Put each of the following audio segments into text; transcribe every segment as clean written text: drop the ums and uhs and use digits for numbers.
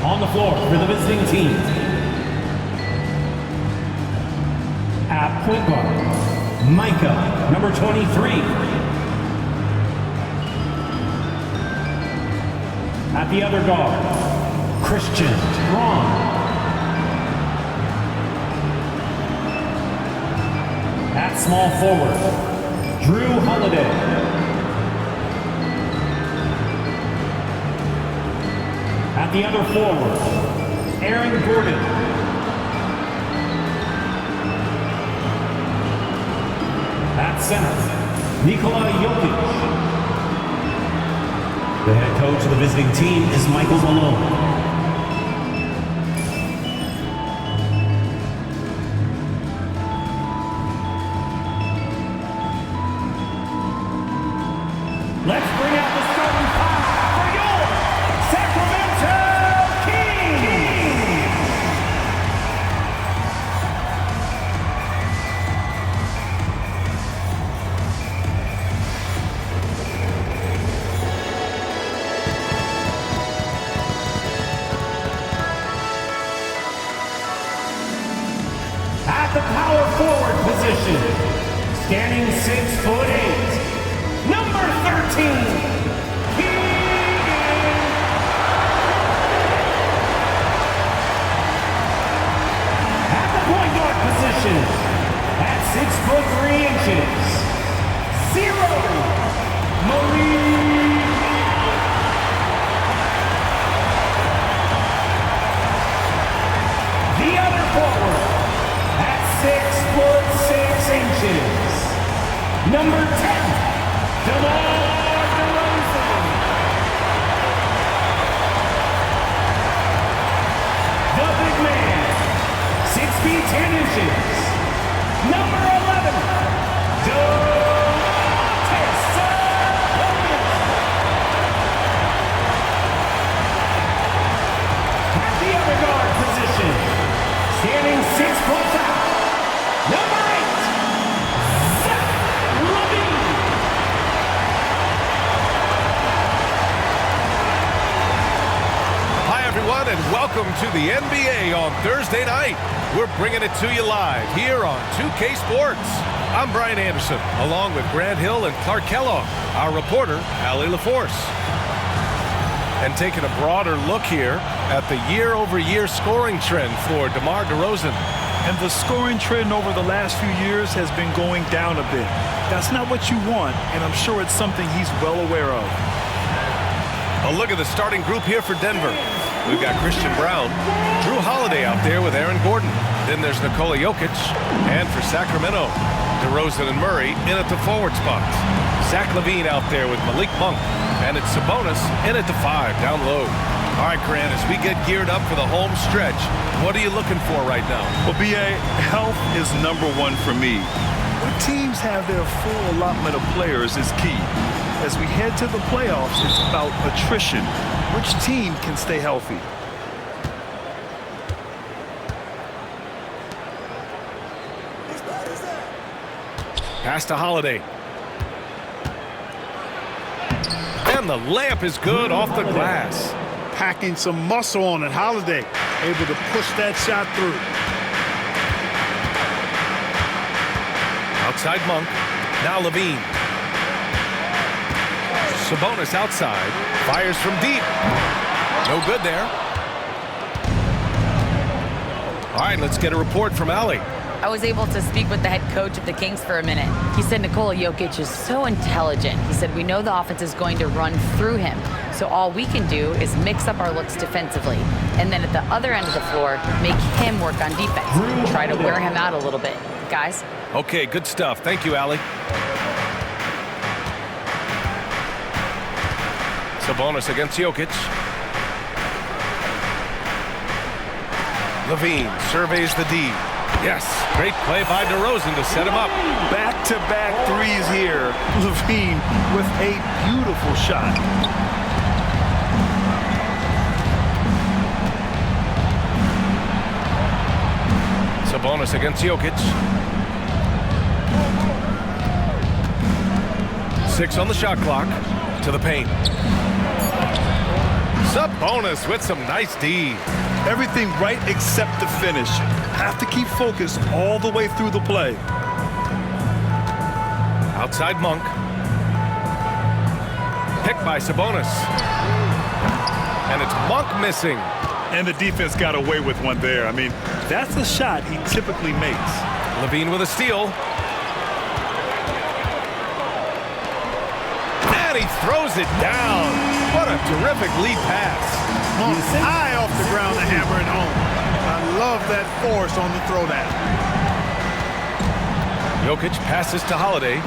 On the floor for the visiting team. At point guard, Micah, number 23. At the other guard, Christian Strong. At small forward, Drew Holiday. At the other forward, Aaron Gordon. At center, Nikola Jokic. The head coach of the visiting team is Michael Malone. Let's bring out the starting five for your Sacramento Kings! At the power forward position, standing 6'8", number 13, Keegan. At the point guard position, at 6'3", 0, Marie. The other forward, at 6'6", number 10. DeMar DeRozan. The big man, 6 feet 10 inches. Number 11, Domantas Sabonis. At the other guard position, standing 6'5", number 8, Zach LaVine. Everyone, and welcome to the NBA on Thursday night. We're bringing it to you live here on 2K Sports. I'm Brian Anderson, along with Grant Hill and Clark Kellogg, our reporter, Allie LaForce. And taking a broader look here at the year-over-year scoring trend for DeMar DeRozan. And the scoring trend over the last few years has been going down a bit. That's not what you want, and I'm sure it's something he's well aware of. A look at the starting group here for Denver. We've got Christian Brown, Drew Holiday out there with Aaron Gordon. Then there's Nikola Jokic. And for Sacramento, DeRozan and Murray in at the forward spots. Zach LaVine out there with Malik Monk. And it's Sabonis in at the 5 down low. All right, Grant, as we get geared up for the home stretch, what are you looking for right now? Well, B.A., health is number one for me. When teams have their full allotment of players is key. As we head to the playoffs, it's about attrition. Which team can stay healthy? Pass to Holiday. And the layup is good off the glass. Packing some muscle on it. Holiday able to push that shot through. Outside Monk. Now LaVine. Sabonis outside. Fires from deep. No good there. All right, let's get a report from Allie. I was able to speak with the head coach of the Kings for a minute. He said Nikola Jokic is so intelligent. He said we know the offense is going to run through him. So all we can do is mix up our looks defensively. And then at the other end of the floor, make him work on defense. Try to wear him out a little bit. Guys? Okay, good stuff. Thank you, Allie. Sabonis against Jokic. LaVine surveys the D. Yes, great play by DeRozan to set him up. Back-to-back threes here. LaVine with a beautiful shot. Sabonis against Jokic. 6 on the shot clock. To the paint. Sabonis with some nice D. Everything right except the finish. Have to keep focused all the way through the play. Outside Monk. Picked by Sabonis. And it's Monk missing. And the defense got away with one there. I mean, that's a shot he typically makes. Levine with a steal. And he throws it down. What a terrific lead pass. Monk high off the ground to hammer it home. I love that force on the throwdown. Jokic passes to Holiday.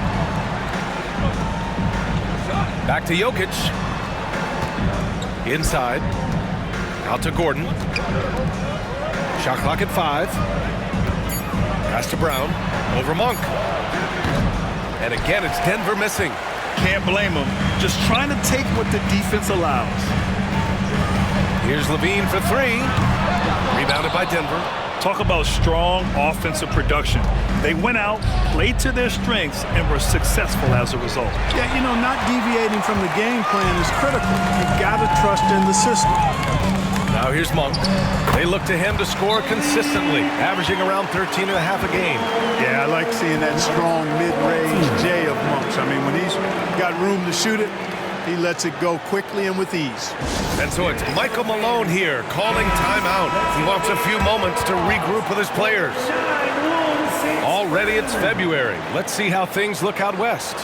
Back to Jokic. Inside. Out to Gordon. Shot clock at 5. Pass to Brown. Over Monk. And again, it's Denver missing. Can't blame him. Just trying to take what the defense allows. Here's Levine for 3. Rebounded by Denver. Talk about strong offensive production. They went out, played to their strengths, and were successful as a result. Yeah, you know, not deviating from the game plan is critical. You got to trust in the system. Now here's Monk. They look to him to score consistently, averaging around 13 and a half a game. Yeah, I like seeing that strong mid-range J of Monk's. I mean, when he's got room to shoot it, he lets it go quickly and with ease. And so it's Michael Malone here calling timeout. He wants a few moments to regroup with his players. Already it's February. Let's see how things look out west.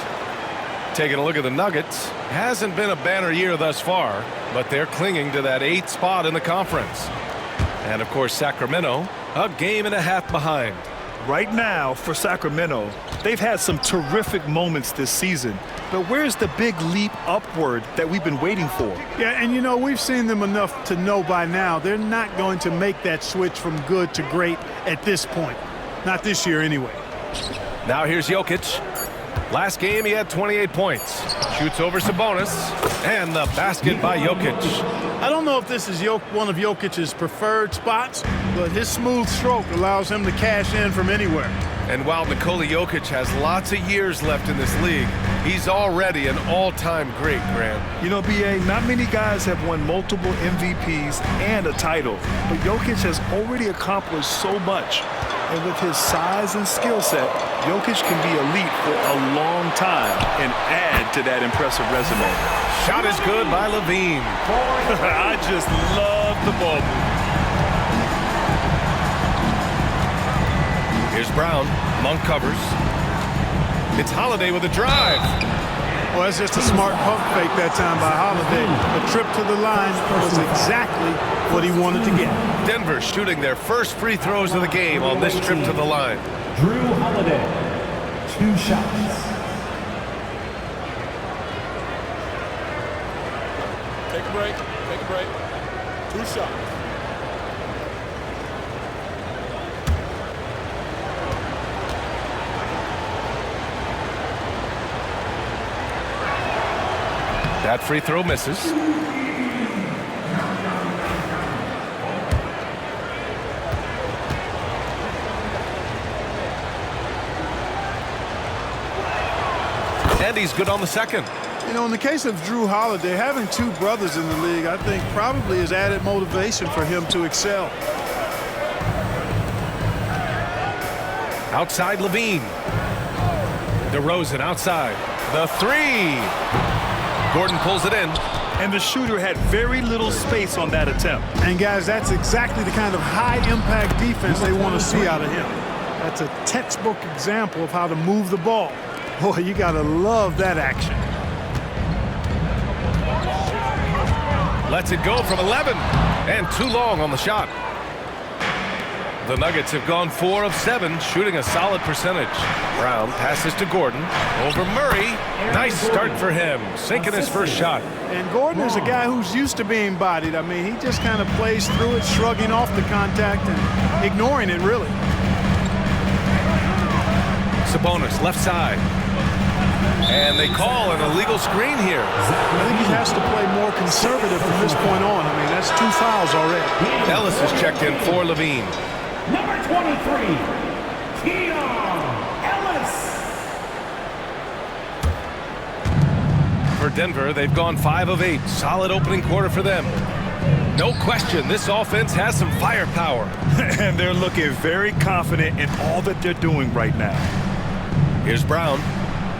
Taking a look at the Nuggets. Hasn't been a banner year thus far, but they're clinging to that 8th spot in the conference. And of course, Sacramento, a game and a half behind. Right now, for Sacramento, they've had some terrific moments this season. But where's the big leap upward that we've been waiting for? Yeah, and you know, we've seen them enough to know by now they're not going to make that switch from good to great at this point. Not this year anyway. Now here's Jokic. Last game he had 28 points. Shoots over Sabonis. And the basket by Jokic. I don't know if this is one of Jokic's preferred spots, but his smooth stroke allows him to cash in from anywhere. And while Nikola Jokic has lots of years left in this league, he's already an all-time great, Grant. You know, B.A., not many guys have won multiple MVPs and a title, but Jokic has already accomplished so much. And with his size and skill set, Jokic can be elite for a long time and add to that impressive resume. Shot is good by Levine. I just love the ball. Here's Brown. Monk covers. It's Holiday with a drive. Well, that's just a smart pump fake that time by Holiday. A trip to the line was exactly what he wanted to get. Denver shooting their first free throws of the game on this trip to the line. Drew Holiday, 2 shots. Take a break. Take a break. 2 shots. That free throw misses. And he's good on the second. You know, in the case of Drew Holiday, having 2 brothers in the league, I think probably is added motivation for him to excel. Outside Levine. DeRozan outside. The 3. Gordon pulls it in. And the shooter had very little space on that attempt. And guys, that's exactly the kind of high-impact defense they want to see out of him. That's a textbook example of how to move the ball. Boy, you got to love that action. Lets it go from 11. And too long on the shot. The Nuggets have gone 4 of 7, shooting a solid percentage. Brown passes to Gordon. Over Murray. Nice start for him, sinking his first shot. And Gordon is a guy who's used to being bodied. I mean, he just kind of plays through it, shrugging off the contact and ignoring it, really. Sabonis, left side. And they call an illegal screen here. I think he has to play more conservative from this point on. I mean, that's 2 fouls already. Ellis is checked in for Levine. Number 23, Keon Ellis. For Denver, they've gone 5 of 8. Solid opening quarter for them. No question, this offense has some firepower. And they're looking very confident in all that they're doing right now. Here's Brown.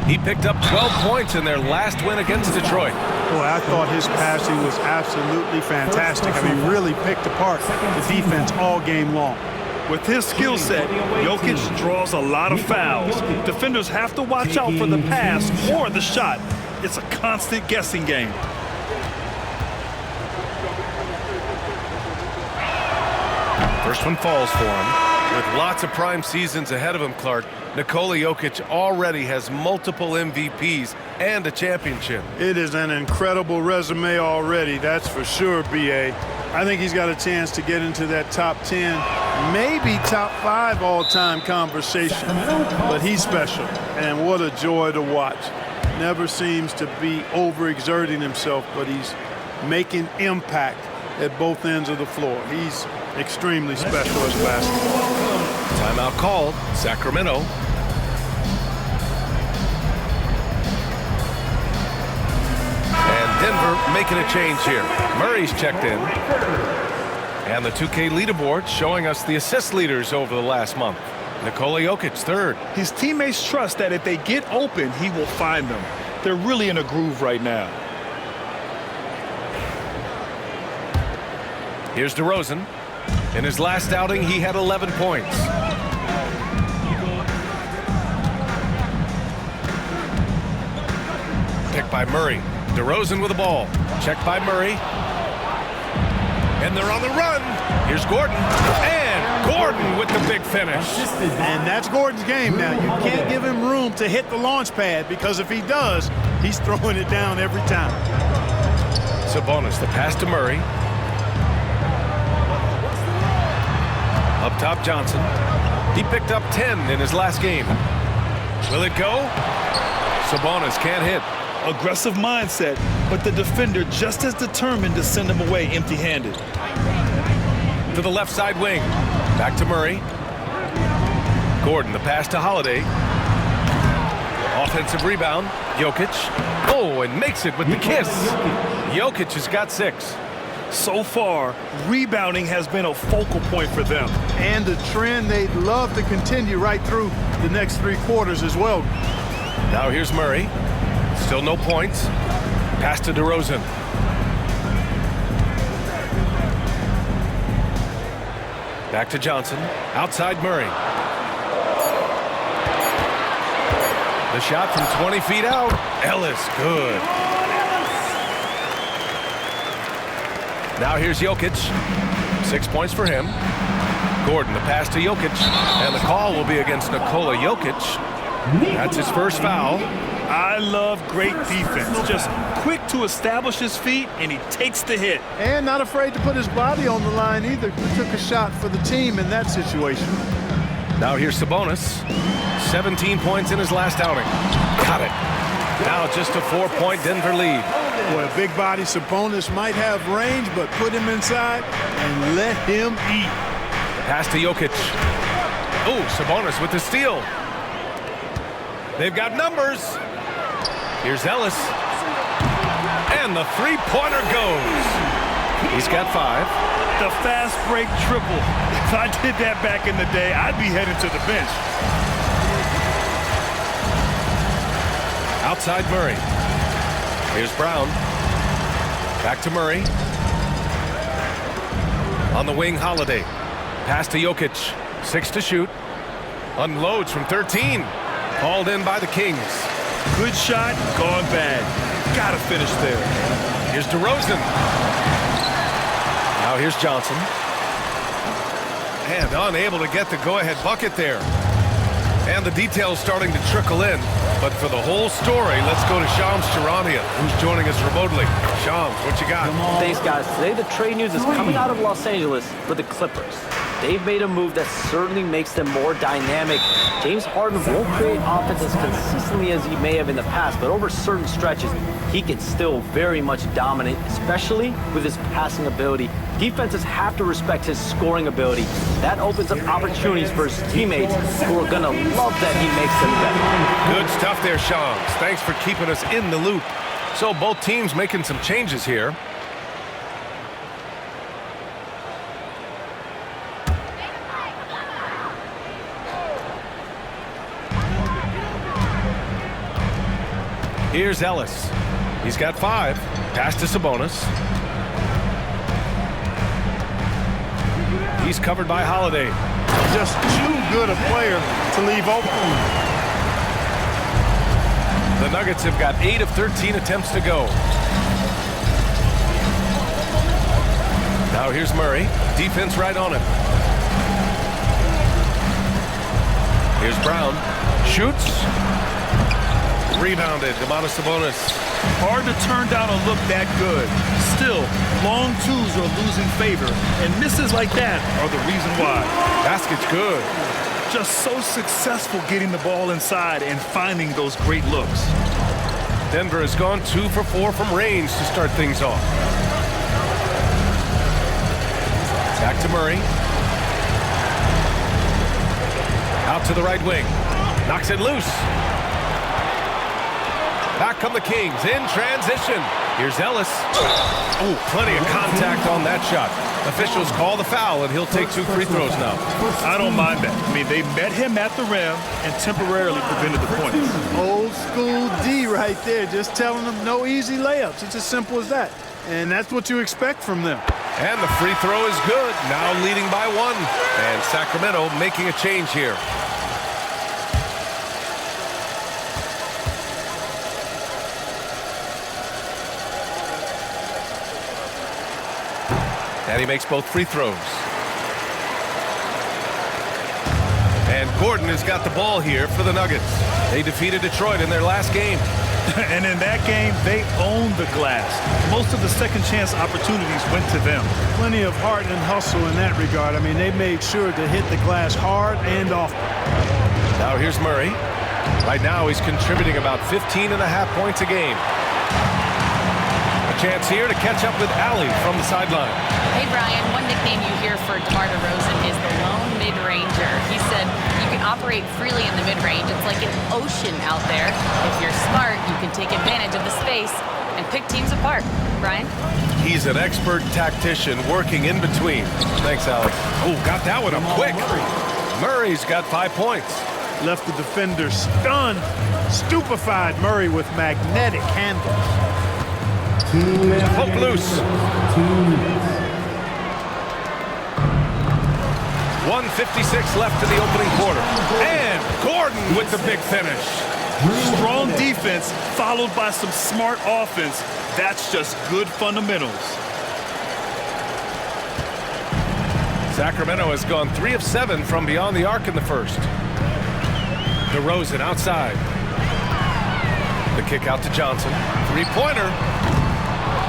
He picked up 12 points in their last win against Detroit. Boy, I thought his passing was absolutely fantastic. I mean, really picked apart the defense all game long. With his skill set, Jokic draws a lot of fouls. Defenders have to watch out for the pass or the shot. It's a constant guessing game. First one falls for him. With lots of prime seasons ahead of him, Clark, Nikola Jokic already has multiple MVPs and a championship. It is an incredible resume already, that's for sure, B.A. I think he's got a chance to get into that top 10, maybe top 5 all-time conversation. But he's special, and what a joy to watch. Never seems to be overexerting himself, but he's making impact at both ends of the floor. He's extremely special as a basketball. Timeout called, Sacramento. And Denver making a change here. Murray's checked in. And the 2K leaderboard showing us the assist leaders over the last month. Nikola Jokic, 3rd. His teammates trust that if they get open, he will find them. They're really in a groove right now. Here's DeRozan. In his last outing, he had 11 points. Picked by Murray. DeRozan with the ball. Checked by Murray. And they're on the run. Here's Gordon. And Gordon with the big finish. And that's Gordon's game now. You can't give him room to hit the launch pad, because if he does, he's throwing it down every time. Sabonis, the pass to Murray. Up top, Johnson. He picked up 10 in his last game. Will it go? Sabonis can't hit. Aggressive mindset, but the defender just as determined to send him away empty-handed. To the left side wing. Back to Murray. Gordon, the pass to Holiday. Offensive rebound. Jokic. Oh, and makes it with the kiss. Jokic has got 6. So far, rebounding has been a focal point for them. And the trend they'd love to continue right through the next 3 quarters as well. Now here's Murray. Still no points. Pass to DeRozan. Back to Johnson. Outside Murray. The shot from 20 feet out. Ellis, good. Now here's Jokic. 6 points for him. Gordon, the pass to Jokic. And the call will be against Nikola Jokic. That's his first foul. I love great defense. Just quick to establish his feet, and he takes the hit. And not afraid to put his body on the line either. He took a shot for the team in that situation. Now here's Sabonis. 17 points in his last outing. Got it. Now just a 4-point Denver lead. Boy, a big body Sabonis might have range, but put him inside and let him eat. Pass to Jokic. Oh, Sabonis with the steal. They've got numbers. Here's Ellis. And the three-pointer goes. He's got 5. The fast break triple. If I did that back in the day, I'd be headed to the bench. Outside Murray. Here's Brown. Back to Murray. On the wing, Holiday. Pass to Jokic. 6 to shoot. Unloads from 13. Hauled in by the Kings. Good shot, gone bad. Gotta finish there. Here's DeRozan. Now here's Johnson. And unable to get the go-ahead bucket there. And the details starting to trickle in. But for the whole story, let's go to Shams Charania, who's joining us remotely. Shams, what you got? Thanks, guys. Today, the trade news is coming out of Los Angeles for the Clippers. They've made a move that certainly makes them more dynamic. James Harden won't create offense as consistently as he may have in the past, but over certain stretches, he can still very much dominate, especially with his passing ability. Defenses have to respect his scoring ability. That opens up opportunities for his teammates who are going to love that he makes them better. Good stuff there, Shams. Thanks for keeping us in the loop. So both teams making some changes here. Here's Ellis. He's got 5. Pass to Sabonis. He's covered by Holiday. Just too good a player to leave open. The Nuggets have got 8 of 13 attempts to go. Now here's Murray. Defense right on him. Here's Brown. Shoots. Rebounded. Domantas Sabonis. Hard to turn down a look that good. Still, long twos are losing favor, and misses like that are the reason why. Basket's good. Just so successful getting the ball inside and finding those great looks. Denver has gone 2 for 4 from range to start things off. Back to Murray. Out to the right wing. Knocks it loose. Back come the Kings in transition. Here's Ellis. Oh, plenty of contact on that shot. Officials call the foul, and he'll take 2 free throws now. I don't mind that. I mean, they met him at the rim and temporarily prevented the points. Old school D right there, just telling them no easy layups. It's as simple as that. And that's what you expect from them. And the free throw is good. Now leading by 1. And Sacramento making a change here. And he makes both free throws. And Gordon has got the ball here for the Nuggets. They defeated Detroit in their last game. And in that game, they owned the glass. Most of the second chance opportunities went to them. Plenty of heart and hustle in that regard. I mean, they made sure to hit the glass hard and often. Now here's Murray. Right now he's contributing about 15.5 points a game. A chance here to catch up with Allie from the sideline. Hey, Brian, one nickname you hear for DeMar DeRozan is the lone mid-ranger. He said you can operate freely in the mid-range. It's like an ocean out there. If you're smart, you can take advantage of the space and pick teams apart. Brian? He's an expert tactician working in between. Thanks, Alex. Oh, got that one up quick. Murray's got 5 points. Left the defender stunned, stupefied. Murray with magnetic handles. Poke loose. 1:56 left in the opening quarter. And Gordon with the big finish. Strong defense followed by some smart offense. That's just good fundamentals. Sacramento has gone 3 of 7 from beyond the arc in the first. DeRozan outside. The kick out to Johnson. 3-pointer.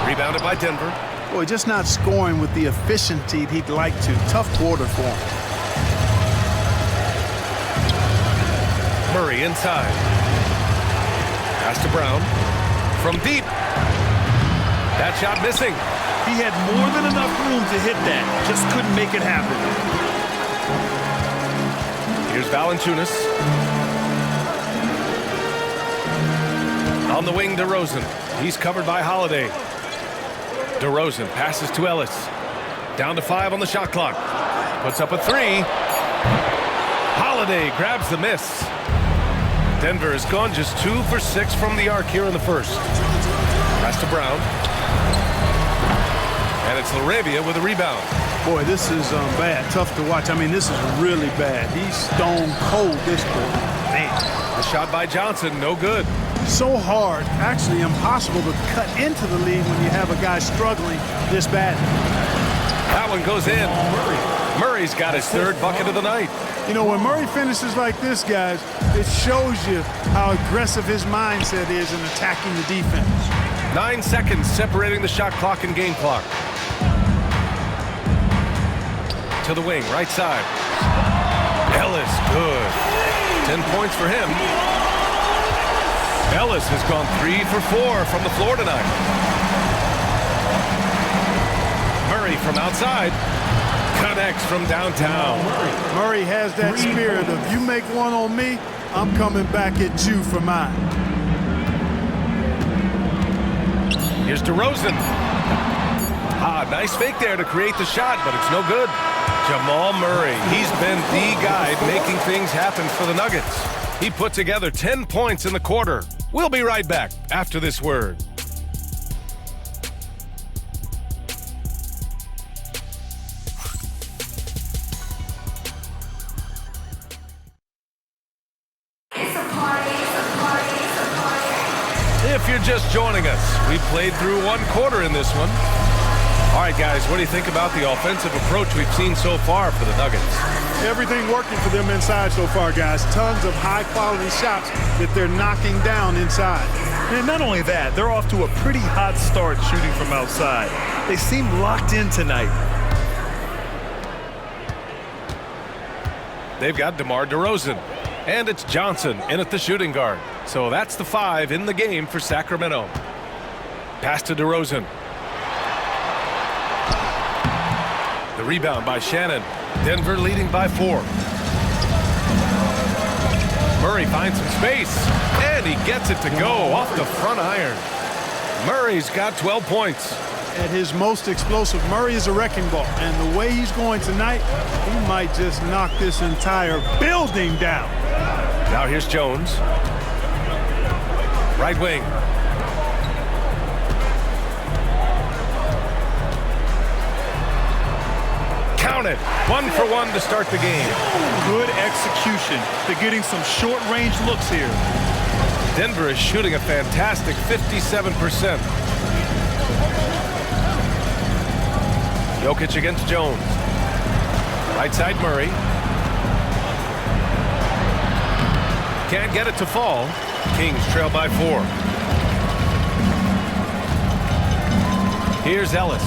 Rebounded by Denver. Boy, just not scoring with the efficiency he'd like to. Tough quarter for him. Murray inside. Pass to Brown. From deep. That shot missing. He had more than enough room to hit that. Just couldn't make it happen. Here's Valanciunas. On the wing, DeRozan. He's covered by Holiday. DeRozan passes to Ellis. Down to 5 on the shot clock. Puts up a 3. Holiday grabs the miss. Denver has gone just 2 for 6 from the arc here in the first. Pass to Brown. And it's LaRavia with a rebound. Boy, this is bad. Tough to watch. I mean, this is really bad. He's stone cold this quarter. Man. The shot by Johnson, no good. So hard, actually impossible to cut into the lead when you have a guy struggling this bad. That one goes in. Murray's got his 3rd bucket of the night. You know, when Murray finishes like this, guys, it shows you how aggressive his mindset is in attacking the defense. 9 seconds separating the shot clock and game clock. To the wing, right side. Ellis, good. 10 points for him. Ellis has gone 3 for 4 from the floor tonight. Murray from outside. Connects from downtown. Murray has that spirit of, you make one on me, I'm coming back at you for mine. Here's DeRozan. Nice fake there to create the shot, but it's no good. Jamal Murray, he's been the guy making things happen for the Nuggets. He put together 10 points in the quarter. We'll be right back after this word. If you're just joining us, we played through one quarter in this one. All right, guys, what do you think about the offensive approach we've seen so far for the Nuggets? Everything working for them inside so far, guys. Tons of high-quality shots that they're knocking down inside. And not only that, they're off to a pretty hot start shooting from outside. They seem locked in tonight. They've got DeMar DeRozan, and it's Johnson in at the shooting guard. So that's the 5 in the game for Sacramento. Pass to DeRozan. The rebound by Shannon. Denver leading by 4. Murray finds some space, and he gets it to go off the front iron. Murray's got 12 points. At his most explosive, Murray is a wrecking ball. And the way he's going tonight, he might just knock this entire building down. Now here's Jones. Right wing. Count it. 1 for 1 to start the game. Good execution. They're getting some short-range looks here. Denver is shooting a fantastic 57%. Jokic against Jones. Right side Murray. Can't get it to fall. Kings trail by 4. Here's Ellis.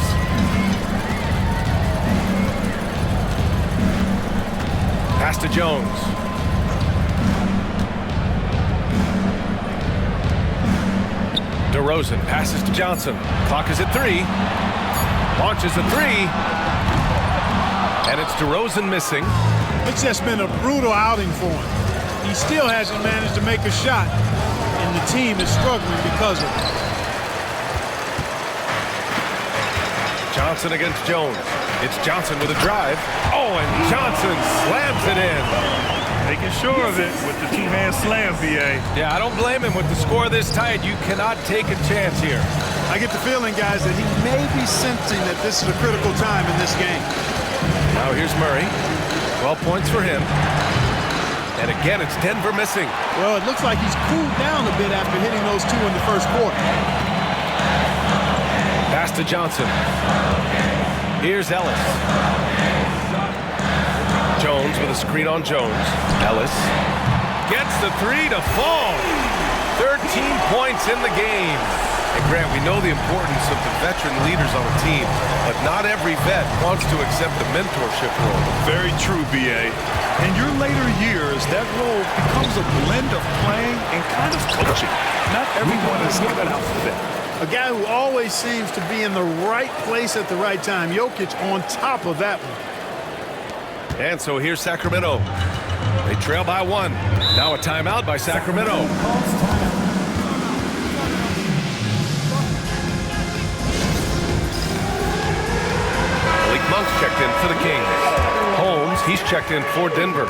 Pass to Jones. DeRozan passes to Johnson. Clock is at 3. Launches a 3. And it's DeRozan missing. It's just been a brutal outing for him. He still hasn't managed to make a shot, and the team is struggling because of it. Johnson against Jones. It's Johnson with a drive. Oh, and Johnson slams it in. Making sure of it with the two-hand slam, VA. Yeah, I don't blame him. With the score this tight, you cannot take a chance here. I get the feeling, guys, that he may be sensing that this is a critical time in this game. Now here's Murray. 12 points for him. And again, it's Denver missing. Well, it looks like he's cooled down a bit after hitting those 2 in the first quarter. Pass to Johnson. Here's Ellis. Jones with a screen on Jones. Ellis gets the 3 to fall. 13 points in the game. And Grant, we know the importance of the veteran leaders on a team, but not every vet wants to accept the mentorship role. Very true, BA. In your later years, that role becomes a blend of playing and kind of coaching. Not everyone is cut out for that. A guy who always seems to be in the right place at the right time. Jokic on top of that one. And so here's Sacramento. They trail by 1. Now a timeout by Sacramento. Malik Monk's checked in for the Kings. Holmes, he's checked in for Denver.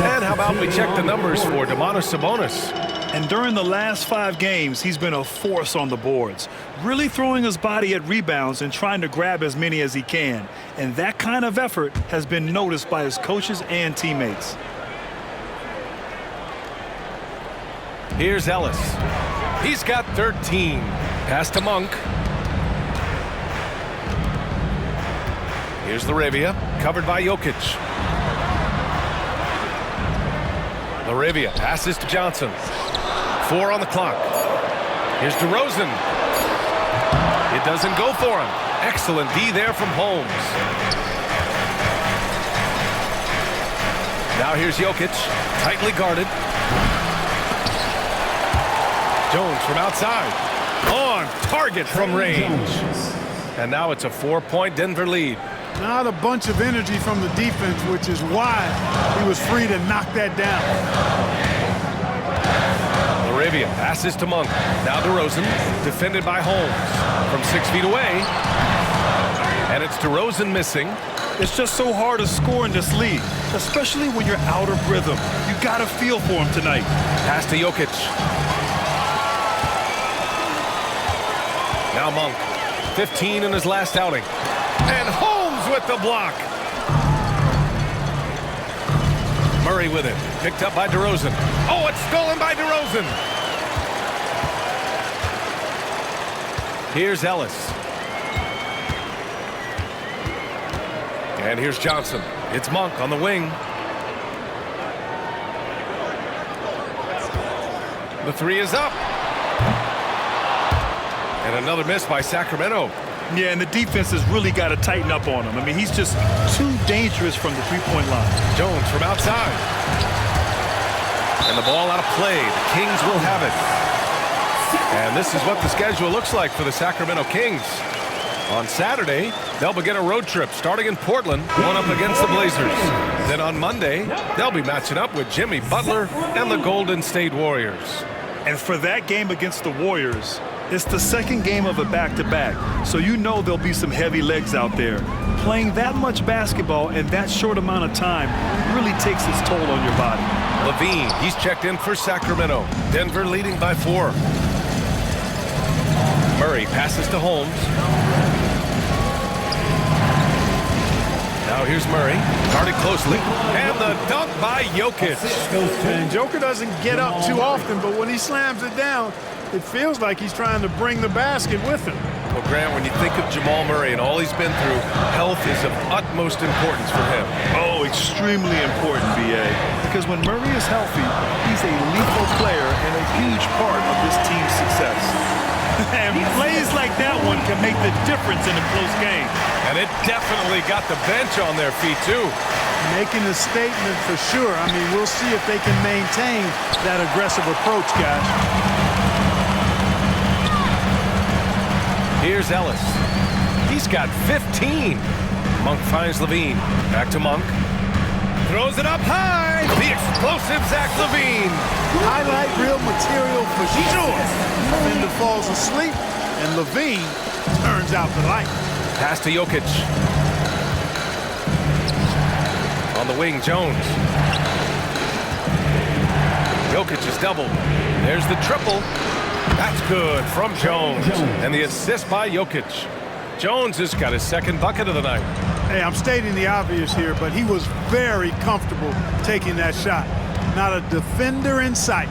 And how about we check the numbers for Domantas Sabonis? And during the last 5 games, he's been a force on the boards, really throwing his body at rebounds and trying to grab as many as he can. And that kind of effort has been noticed by his coaches and teammates. Here's Ellis. He's got 13. Pass to Monk. Here's Laravia, covered by Jokic. Laravia passes to Johnson. 4 on the clock. Here's DeRozan. It doesn't go for him. Excellent D there from Holmes. Now here's Jokic, tightly guarded. Jones from outside. On target from range. And now it's a 4-point Denver lead. Not a bunch of energy from the defense, which is why he was free to knock that down. Moravia passes to Monk. Now DeRozan, defended by Holmes from 6 feet away. And it's DeRozan missing. It's just so hard to score in this league, especially when you're out of rhythm. You got to feel for him tonight. Pass to Jokic. Now Monk, 15 in his last outing. And Holmes with the block. Murray with it. Picked up by DeRozan. Oh, it's stolen by DeRozan. Here's Ellis. And here's Johnson. It's Monk on the wing. The three is up. And another miss by Sacramento. Yeah, and the defense has really got to tighten up on him. I mean, he's just too dangerous from the three-point line. Jones from outside. And the ball out of play. The Kings will have it. And this is what the schedule looks like for the Sacramento Kings. On Saturday, they'll begin a road trip starting in Portland, going up against the Blazers. Then on Monday, they'll be matching up with Jimmy Butler and the Golden State Warriors. And for that game against the Warriors, it's the second game of a back-to-back, so you know there'll be some heavy legs out there. Playing that much basketball in that short amount of time really takes its toll on your body. Levine, he's checked in for Sacramento. Denver leading by 4. Murray passes to Holmes. Now here's Murray, guarded closely, and the dunk by Jokic. And Joker doesn't get up too often, but when he slams it down, it feels like he's trying to bring the basket with him. Well, Grant, when you think of Jamal Murray and all he's been through, health is of utmost importance for him. Oh, extremely important, B.A. Because when Murray is healthy, he's a lethal player and a huge part of this team's success. And plays like that one can make the difference in a close game. And it definitely got the bench on their feet, too. Making a statement for sure. I mean, we'll see if they can maintain that aggressive approach, guys. Here's Ellis. He's got 15. Monk finds Levine. Back to Monk. Throws it up high. The explosive Zach Levine. Highlight real material for sure. Defender falls asleep, and Levine turns out the light. Pass to Jokic. On the wing, Jones. Jokic is doubled. There's the triple. That's good from Jones. And the assist by Jokic. Jones has got his second bucket of the night. Hey, I'm stating the obvious here, but he was very comfortable taking that shot. Not a defender in sight.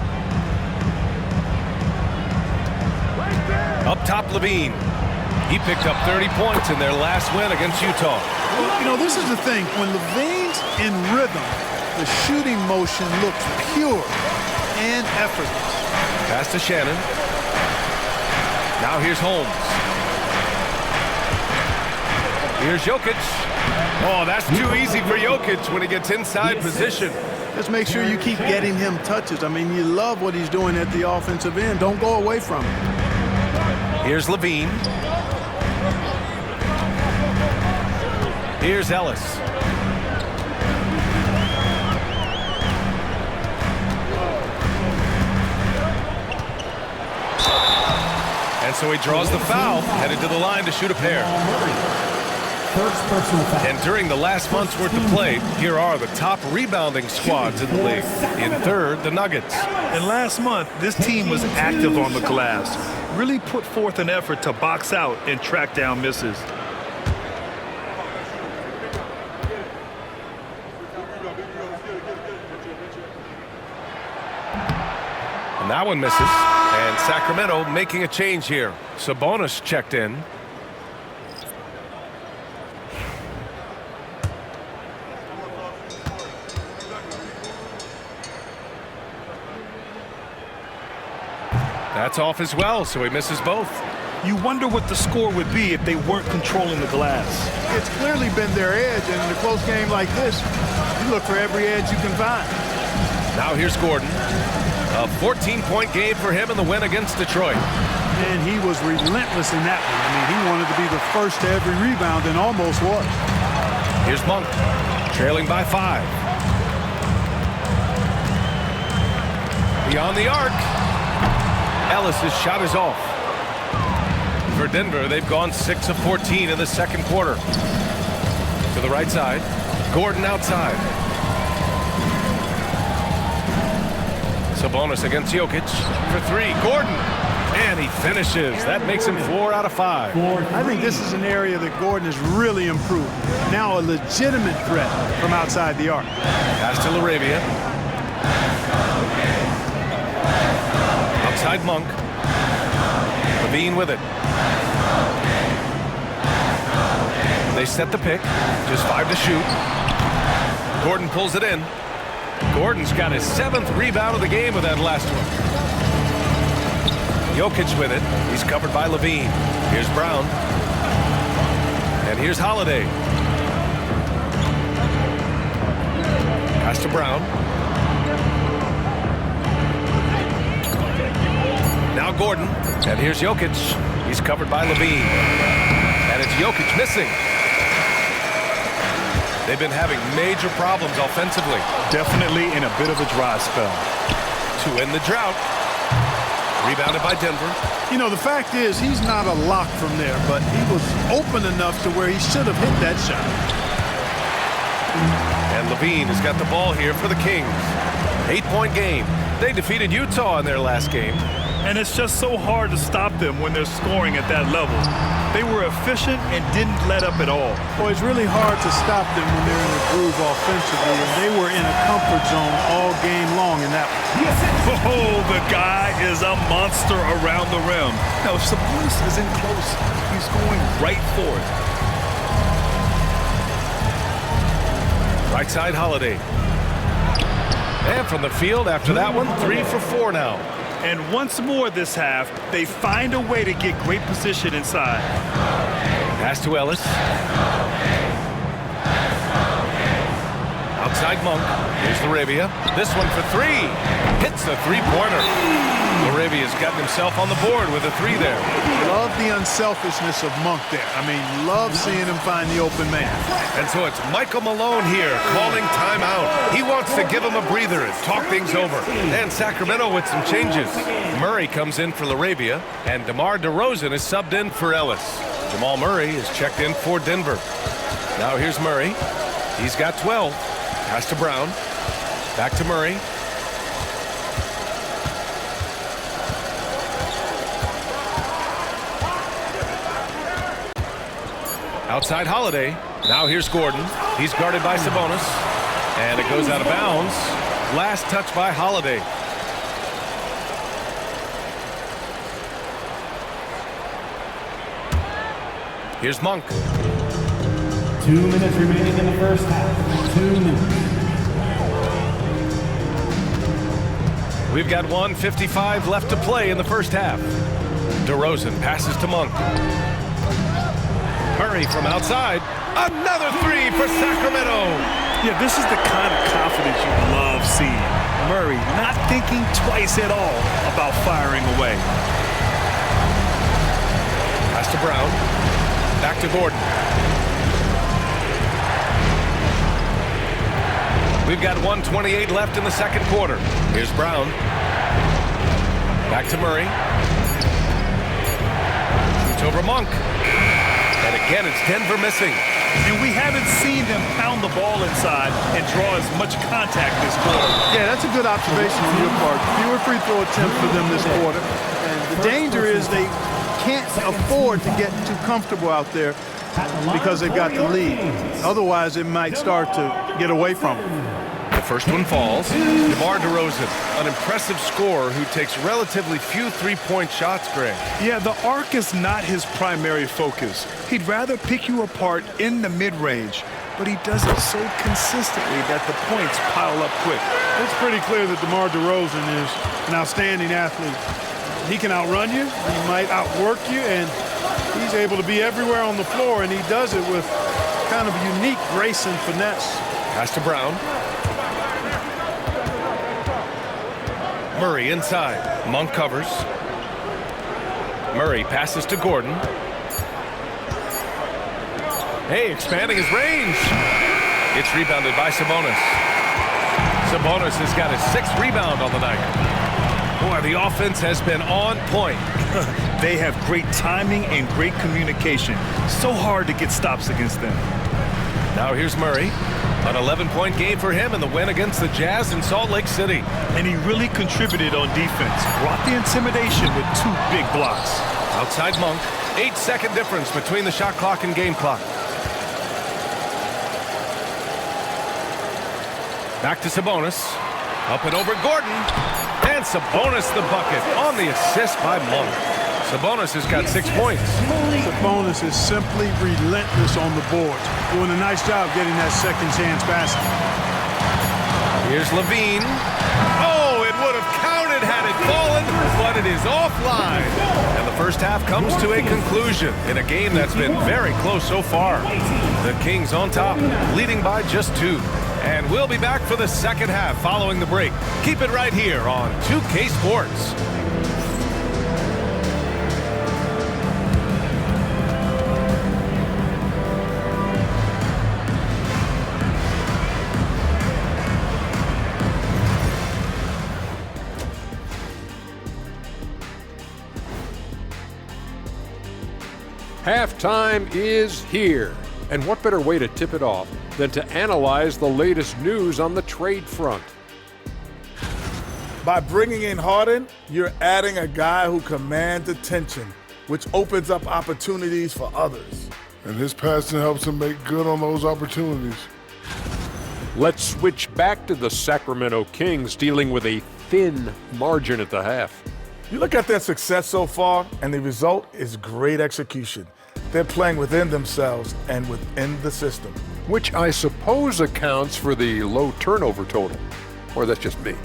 Up top, Levine. He picked up 30 points in their last win against Utah. Well, you know, this is the thing. When Levine's in rhythm, the shooting motion looks pure and effortless. Pass to Shannon. Now here's Holmes. Here's Jokic. Oh, that's too easy for Jokic when he gets inside position. Just make sure you keep getting him touches. I mean, you love what he's doing at the offensive end. Don't go away from him. Here's Levine. Here's Ellis. And so he draws the foul, headed to the line to shoot a pair. First personal foul. And during the last month's worth of play, here are the top rebounding squads in the league. In third, the Nuggets. And last month, this team was active on the glass. Really put forth an effort to box out and track down misses. And that one misses. And Sacramento making a change here. Sabonis checked in. That's off as well, so he misses both. You wonder what the score would be if they weren't controlling the glass. It's clearly been their edge, and in a close game like this, you look for every edge you can find. Now here's Gordon. A 14-point game for him in the win against Detroit. And he was relentless in that one. I mean, he wanted to be the first to every rebound and almost was. Here's Monk, trailing by 5. Beyond the arc. Ellis's shot is off. For Denver, they've gone 6 of 14 in the second quarter. To the right side. Gordon outside. Sabonis against Jokic for 3. Gordon. And he finishes. That makes him 4 out of 5. I think this is an area that Gordon has really improved. Now a legitimate threat from outside the arc. Pass to LaRavia. Outside Monk. Levine with it. They set the pick. Just 5 to shoot. Gordon pulls it in. Gordon's got his 7th rebound of the game with that last one. Jokic with it. He's covered by Levine. Here's Brown. And here's Holiday. Pass to Brown. Now Gordon. And here's Jokic. He's covered by Levine. And it's Jokic missing. They've been having major problems offensively. Definitely in a bit of a dry spell. To end the drought. Rebounded by Denver. You know, the fact is he's not a lock from there, but he was open enough to where he should have hit that shot. And Levine has got the ball here for the Kings. 8-point game. They defeated Utah in their last game. And it's just so hard to stop them when they're scoring at that level. They were efficient and didn't let up at all. Boy, it's really hard to stop them when they're in a groove offensively, and they were in a comfort zone all game long in that one. Oh, the guy is a monster around the rim. Now, if Sabonis isn't close, he's going right for it. Right side Holiday. And from the field after that one, 3 for 4 now. And once more this half, they find a way to get great position inside. Pass to Ellis. Outside Monk. Here's LaRavia. This one for 3. Hits the three-pointer. LaRavia's gotten himself on the board with a 3 there. Love the unselfishness of Monk there. I mean, love seeing him find the open man. And so it's Michael Malone here calling timeout. He wants to give him a breather and talk things over. And Sacramento with some changes. Murray comes in for LaRavia, and DeMar DeRozan is subbed in for Ellis. Jamal Murray is checked in for Denver. Now here's Murray. He's got 12. Pass to Brown. Back to Murray. Outside Holiday. Now here's Gordon. He's guarded by Sabonis. And it goes out of bounds. Last touch by Holiday. Here's Monk. 2 minutes remaining in the first half. 2 minutes. We've got 1:55 left to play in the first half. DeRozan passes to Monk. Murray from outside. Another 3 for Sacramento. Yeah, this is the kind of confidence you love seeing. Murray not thinking twice at all about firing away. Pass to Brown. Back to Gordon. We've got 1:28 left in the second quarter. Here's Brown. Back to Murray. Shoots over Monk. And again, it's Denver missing. And we haven't seen them pound the ball inside and draw as much contact this quarter. Yeah, that's a good observation on your part. Fewer free throw attempts for them this quarter. And the danger is they can't afford to get too comfortable out there because they've got the lead. Otherwise, it might start to get away from them. The first one falls. DeMar DeRozan, an impressive scorer who takes relatively few three-point shots, Greg. Yeah, the arc is not his primary focus. He'd rather pick you apart in the mid-range, but he does it so consistently that the points pile up quick. It's pretty clear that DeMar DeRozan is an outstanding athlete. He can outrun you, he might outwork you, and he's able to be everywhere on the floor, and he does it with kind of unique grace and finesse. Pass to Brown. Murray inside. Monk covers. Murray passes to Gordon. Hey, expanding his range. It's rebounded by Sabonis. Sabonis has got his 6th rebound on the night. Boy, the offense has been on point. They have great timing and great communication. So hard to get stops against them. Now here's Murray. An 11-point game for him in the win against the Jazz in Salt Lake City. And he really contributed on defense. Brought the intimidation with 2 big blocks. Outside Monk. 8-second difference between the shot clock and game clock. Back to Sabonis. Up and over Gordon. And Sabonis the bucket on the assist by Monk. Sabonis has got 6 points. Sabonis is simply relentless on the boards. Doing a nice job getting that second chance basket. Here's Levine. Oh, it would have counted had it fallen, but it is offline. And the first half comes to a conclusion in a game that's been very close so far. The Kings on top, leading by just 2. And we'll be back for the second half following the break. Keep it right here on 2K Sports. Halftime is here. And what better way to tip it off than to analyze the latest news on the trade front? By bringing in Harden, you're adding a guy who commands attention, which opens up opportunities for others. And his passing helps him make good on those opportunities. Let's switch back to the Sacramento Kings dealing with a thin margin at the half. You look at their success so far, and the result is great execution. They're playing within themselves and within the system. Which I suppose accounts for the low turnover total. Or that's just me.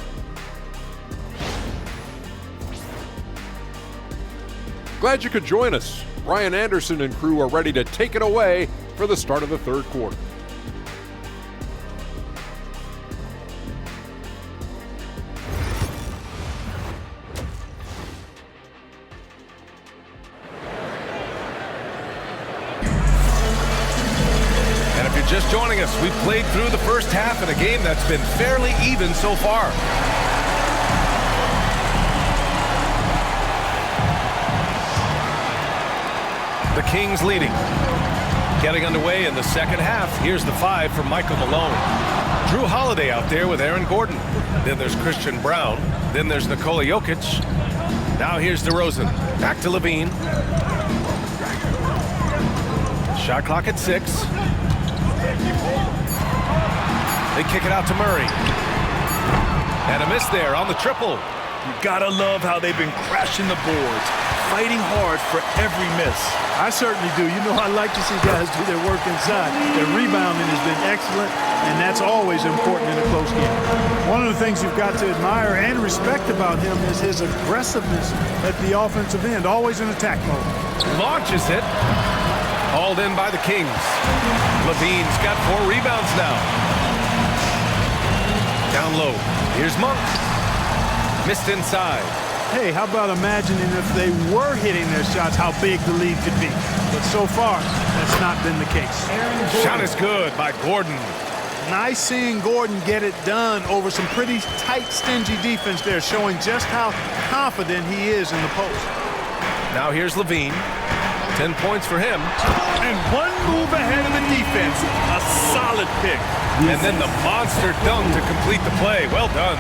Glad you could join us. Ryan Anderson and crew are ready to take it away for the start of the third quarter. Just joining us, we've played through the first half in a game that's been fairly even so far. The Kings leading. Getting underway in the second half. Here's the 5 from Michael Malone. Drew Holiday out there with Aaron Gordon. Then there's Christian Brown. Then there's Nikola Jokic. Now here's DeRozan. Back to Levine. Shot clock at 6. They kick it out to Murray. And a miss there on the triple. You gotta love how they've been crashing the boards, fighting hard for every miss. I certainly do. You know, I like to see guys do their work inside. Their rebounding has been excellent, and that's always important in a close game. One of the things you've got to admire and respect about him is his aggressiveness at the offensive end, always in attack mode. Launches it. Hauled in by the Kings. Levine's got 4 rebounds now. Down low. Here's Monk. Missed inside. Hey, how about imagining if they were hitting their shots, how big the lead could be. But so far, that's not been the case. Shot is good by Gordon. Nice seeing Gordon get it done over some pretty tight, stingy defense there, showing just how confident he is in the post. Now here's Levine. 10 points for him. And one move ahead of the defense. A solid pick. And then the monster dunk to complete the play. Well done.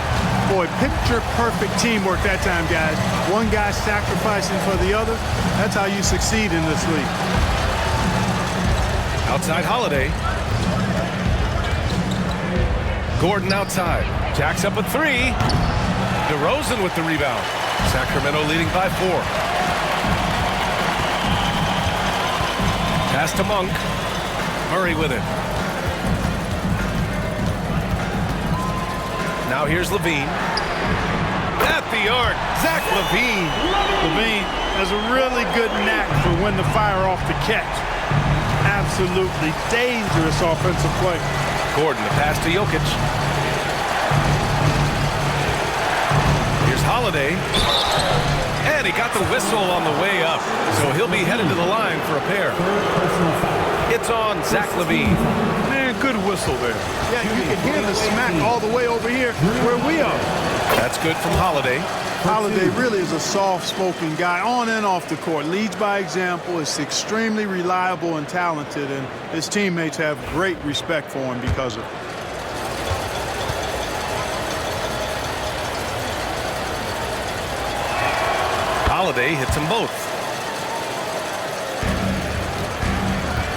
Boy, picture-perfect teamwork that time, guys. One guy sacrificing for the other. That's how you succeed in this league. Outside Holiday. Gordon outside. Jacks up a 3. DeRozan with the rebound. Sacramento leading by 4. Pass to Monk. Murray with it. Now here's Levine. At the arc, Zach Levine. Levine has a really good knack for when to fire off the catch. Absolutely dangerous offensive play. Gordon, the pass to Jokic. Here's Holiday. And he got the whistle on the way up. So he'll be headed to the line for a pair. It's on Zach Levine. Man, good whistle there. Yeah, you can hear the smack all the way over here where we are. That's good from Holiday. Holiday really is a soft-spoken guy on and off the court. Leads by example, is extremely reliable and talented, and his teammates have great respect for him because of it. Holiday hits them both.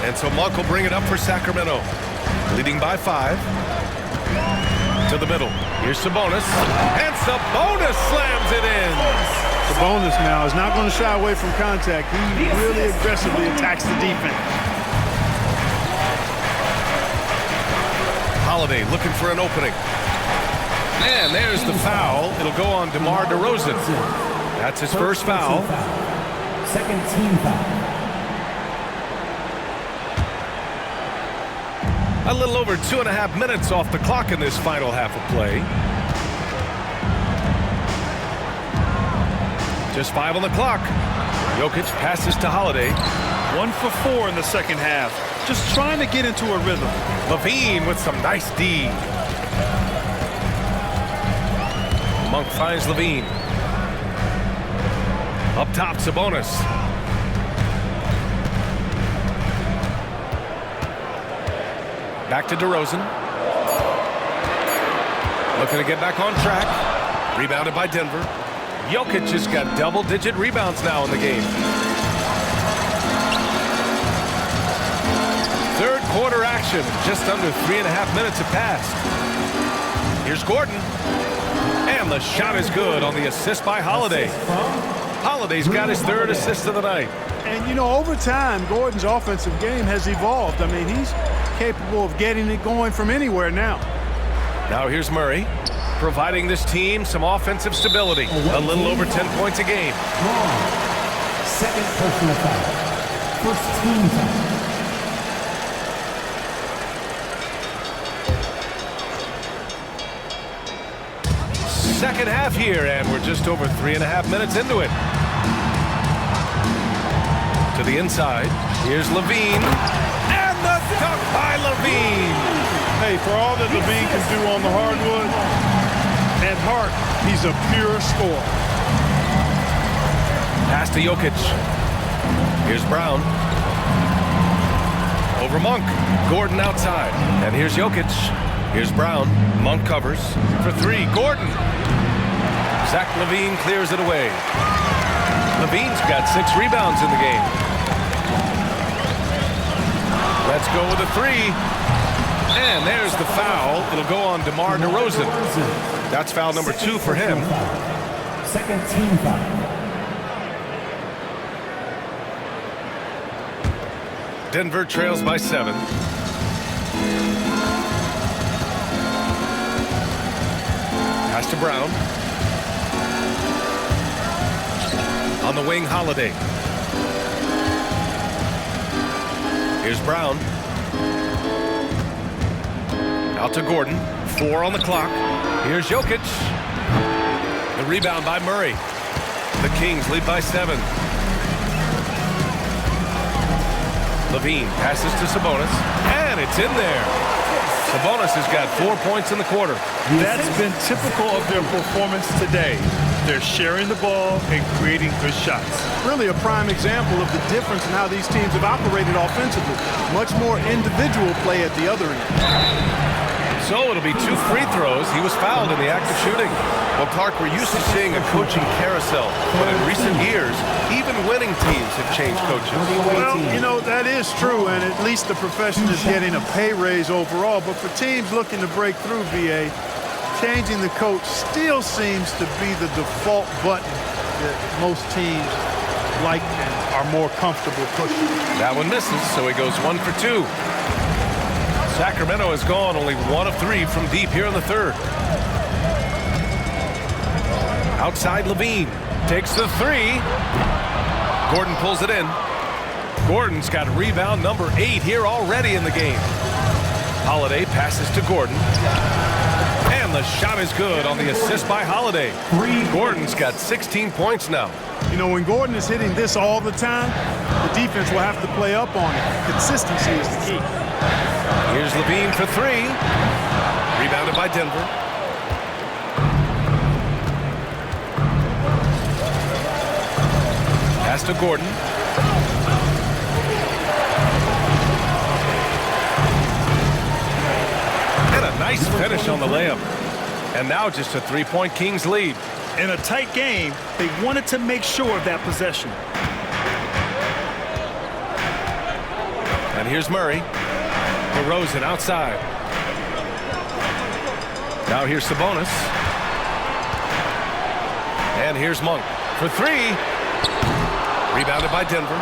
And so Monk will bring it up for Sacramento. Leading by 5. To the middle. Here's Sabonis. And Sabonis slams it in. Sabonis now is not going to shy away from contact. He really aggressively attacks the defense. Holiday looking for an opening. And there's the foul. It'll go on DeMar DeRozan. That's his first foul. Second team foul. A little over 2.5 minutes off the clock in this final half of play. Just 5 on the clock. Jokic passes to Holiday. 1 for 4 in the second half. Just trying to get into a rhythm. LaVine with some nice D. Monk finds LaVine. Up top, Sabonis. Back to DeRozan. Looking to get back on track. Rebounded by Denver. Jokic has got double-digit rebounds now in the game. Third quarter action. Just under 3.5 minutes have passed. Here's Gordon. And the shot is good on the assist by Holiday. Holiday's got his third assist of the night. And, you know, over time, Gordon's offensive game has evolved. I mean, he's capable of getting it going from anywhere now. Now here's Murray, providing this team some offensive stability. A little over 10 points a game. Second personal foul. First team foul. Second half here, and we're just over 3.5 minutes into it. To the inside, here's LaVine. And the dunk by LaVine. Hey, for all that LaVine can do on the hardwood, at heart, he's a pure scorer. Pass to Jokic. Here's Brown. Over Monk. Gordon outside. And here's Jokic. Here's Brown. Monk covers for 3. Gordon. Zach LaVine clears it away. LaVine's got 6 rebounds in the game. Let's go with a 3. And there's the foul. It'll go on DeMar DeRozan. That's foul number 2 for him. Second team foul. Denver trails by 7. Pass to Brown. On the wing, Holiday. Here's Brown. Out to Gordon. 4 on the clock. Here's Jokic. The rebound by Murray. The Kings lead by 7. LaVine passes to Sabonis. And it's in there. Sabonis has got 4 points in the quarter. That's been typical of their performance today. They're sharing the ball and creating good shots. Really a prime example of the difference in how these teams have operated offensively. Much more individual play at the other end. So it'll be 2 free throws. He was fouled in the act of shooting. Well, Clark, we're used to seeing a coaching carousel, but in recent years, even winning teams have changed coaches. Well, you know, that is true, and at least the profession is getting a pay raise overall. But for teams looking to break through, VA, changing the coach still seems to be the default button that most teams like and are more comfortable pushing. That one misses, so he goes 1 for 2. Sacramento has gone only 1 of 3 from deep here in the third. Outside LaVine takes the 3. Gordon pulls it in. Gordon's got rebound number 8 here already in the game. Holiday passes to Gordon. And the shot is good on the assist by Holiday. Gordon's got 16 points now. You know, when Gordon is hitting this all the time, the defense will have to play up on it. Consistency is the key. Here's Levine for three. Rebounded by Denver. Pass to Gordon. And a nice finish on the layup. And now just a three-point Kings lead. In a tight game, they wanted to make sure of that possession. And here's Murray. DeRozan outside. Now here's Sabonis. And here's Monk for three. Rebounded by Denver.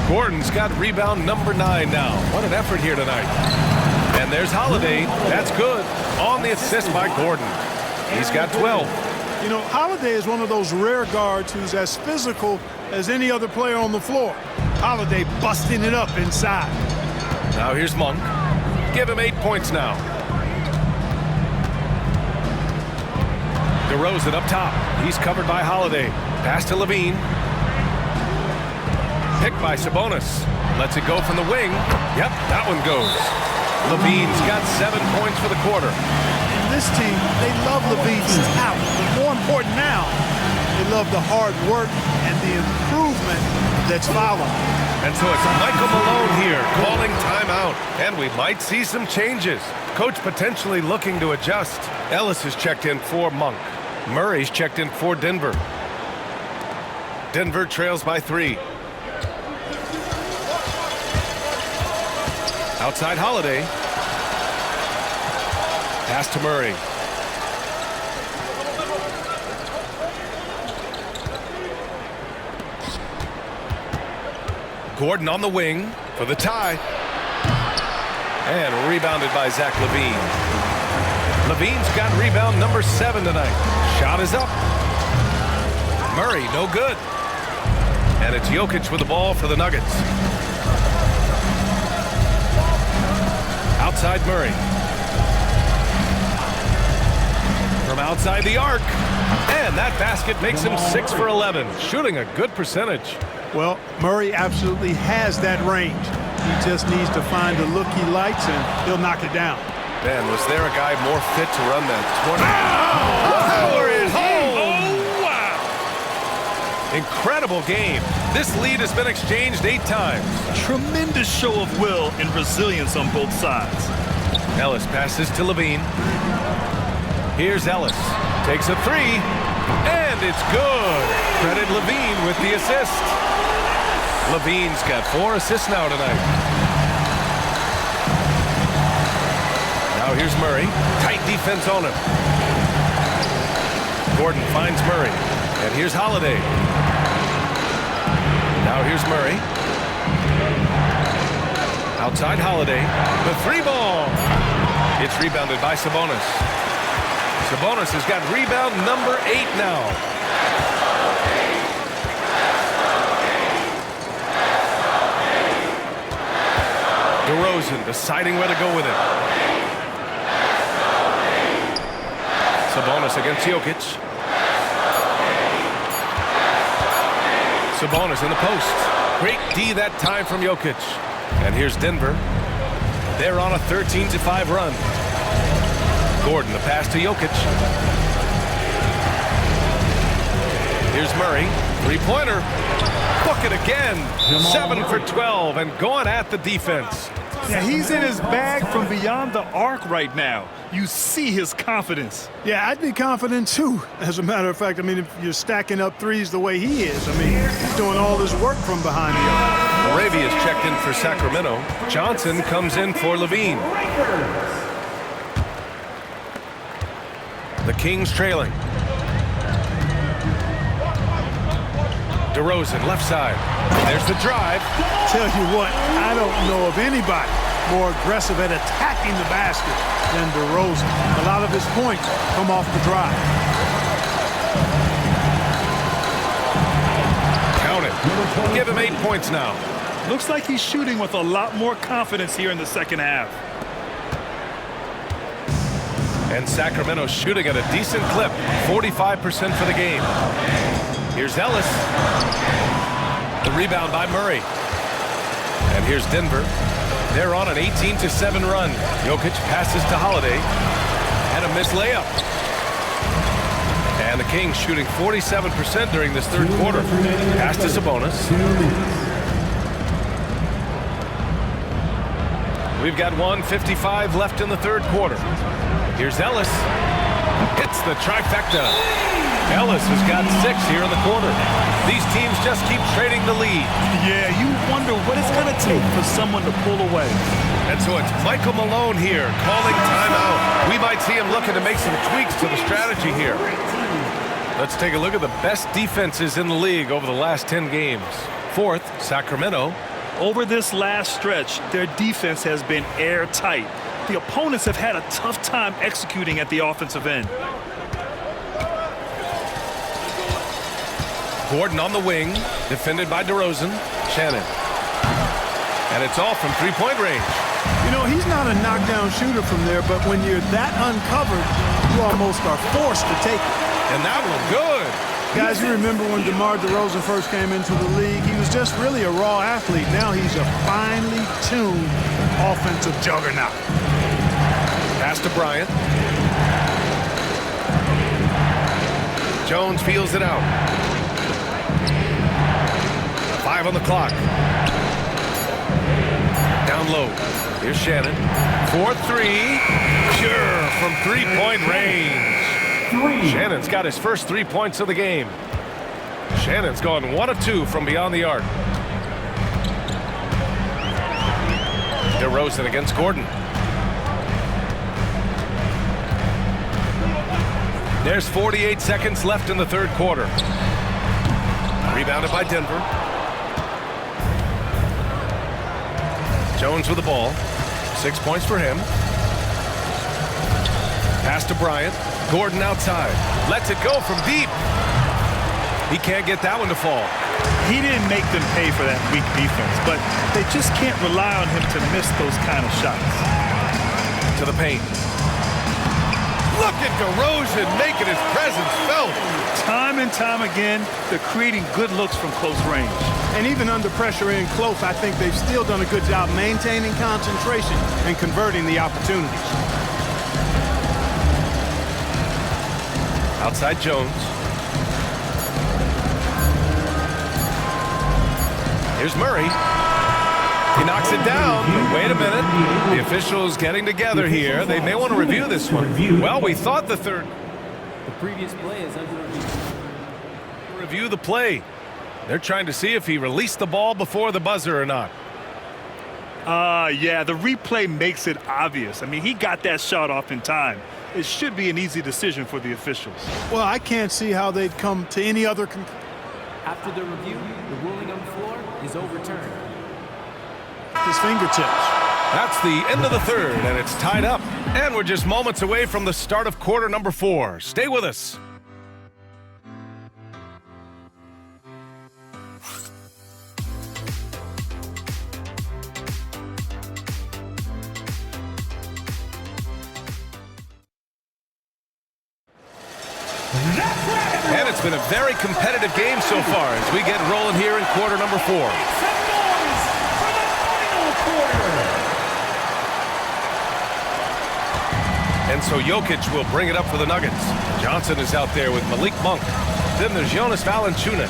Gordon's got rebound number 9 now. What an effort here tonight. And there's Holiday. That's good. On the assist by Gordon. He's got 12. You know, Holiday is one of those rare guards who's as physical as any other player on the floor. Holiday busting it up inside. Now here's Monk. Give him 8 points now. DeRozan up top. He's covered by Holiday. Pass to Levine. Picked by Sabonis. Lets it go from the wing. Yep, that one goes. Levine's got 7 points for the quarter. And this team, they love Levine's talent. But more important now, they love the hard work and the improvement that's following. And so it's Michael Malone here calling timeout. And we might see some changes. Coach potentially looking to adjust. Ellis is checked in for Monk. Murray's checked in for Denver. Denver trails by 3. Outside Holiday. Pass to Murray. Gordon on the wing for the tie. And rebounded by Zach Levine. Levine's got rebound number 7 tonight. Shot is up. Murray, no good. And it's Jokic with the ball for the Nuggets. Outside Murray. From outside the arc. And that basket makes him 6 for 11. Shooting a good percentage. Well, Murray absolutely has that range. He just needs to find the look he likes, and he'll knock it down. Man, was there a guy more fit to run that tournament? Oh, wow! Incredible game. This lead has been exchanged 8 times. Tremendous show of will and resilience on both sides. Ellis passes to Levine. Here's Ellis. Takes a 3. And it's good. Credit Levine with the assist. Levine's got 4 assists now tonight. Now here's Murray. Tight defense on him. Gordon finds Murray. And here's Holiday. Now here's Murray. Outside Holiday. The 3-ball. It's rebounded by Sabonis. Sabonis has got rebound number 8 now. DeRozan deciding where to go with it. Sabonis against Jokic. Sabonis in the post. Great D that time from Jokic. And here's Denver. They're on a 13-5 run. Gordon, the pass to Jokic. Here's Murray. 3-pointer. Book it again. 7 for 12 and going at the defense. Yeah, he's in his bag from beyond the arc right now. You see his confidence. Yeah, I'd be confident too. As a matter of fact, I mean, if you're stacking up threes the way he is, I mean, he's doing all this work from behind the arc. Moravia's checked in for Sacramento. Johnson comes in for Levine. The Kings trailing. DeRozan, left side. There's the drive. Tell you what, I don't know of anybody more aggressive at attacking the basket than DeRozan. A lot of his points come off the drive. Count it. Give him 8 points now. Looks like he's shooting with a lot more confidence here in the second half. And Sacramento shooting at a decent clip. 45% for the game. Here's Ellis. The rebound by Murray. And here's Denver. They're on an 18-7 run. Jokic passes to Holiday. And a missed layup. And the Kings shooting 47% during this third quarter. Pass to Sabonis. We've got 1:55 left in the third quarter. Here's Ellis. It's the trifecta. Ellis has got 6 here in the quarter. These teams just keep trading the lead. Yeah, you wonder what it's going to take for someone to pull away. And so it's Michael Malone here calling timeout. We might see him looking to make some tweaks to the strategy here. Let's take a look at the best defenses in the league over the last 10 games. Fourth, Sacramento. Over this last stretch, their defense has been airtight. The opponents have had a tough time executing at the offensive end. Gordon on the wing, defended by DeRozan. Shannon. And it's all from three-point range. You know, he's not a knockdown shooter from there, but when you're that uncovered, you almost are forced to take it. And that one good. Guys, you remember when DeMar DeRozan first came into the league, he was just really a raw athlete. Now he's a finely tuned offensive juggernaut. Pass to Bryant. Jones feels it out. 5 on the clock. Down low. Here's Shannon. 4-3. Sure, from three-point range. Shannon's got his first 3 points of the game. Shannon's gone 1 of 2 from beyond the arc. DeRozan against Gordon. There's 48 seconds left in the third quarter. Rebounded by Denver. Jones with the ball. 6 points for him. Pass to Bryant. Gordon outside. Lets it go from deep. He can't get that one to fall. He didn't make them pay for that weak defense, but they just can't rely on him to miss those kind of shots. To the paint. Look at DeRozan making his presence felt. Time and time again, they're creating good looks from close range. And even under pressure in close, I think they've still done a good job maintaining concentration and converting the opportunities. Outside Jones. Here's Murray. He knocks it down. But wait a minute. The officials getting together here. They may want to review this one. Well, we thought the third. The previous play is under review. Review the play. They're trying to see if he released the ball before the buzzer or not. Yeah, the replay makes it obvious. I mean, he got that shot off in time. It should be an easy decision for the officials. Well, I can't see how they'd come to any other conclusion. After the review, the ruling on the floor is overturned. His fingertips. That's the end of the third, and it's tied up. And we're just moments away from the start of quarter number 4. Stay with us. And it's been a very competitive game so far as we get rolling here in quarter number 4. And so Jokic will bring it up for the Nuggets. Johnson is out there with Malik Monk. Then there's Jonas Valanciunas.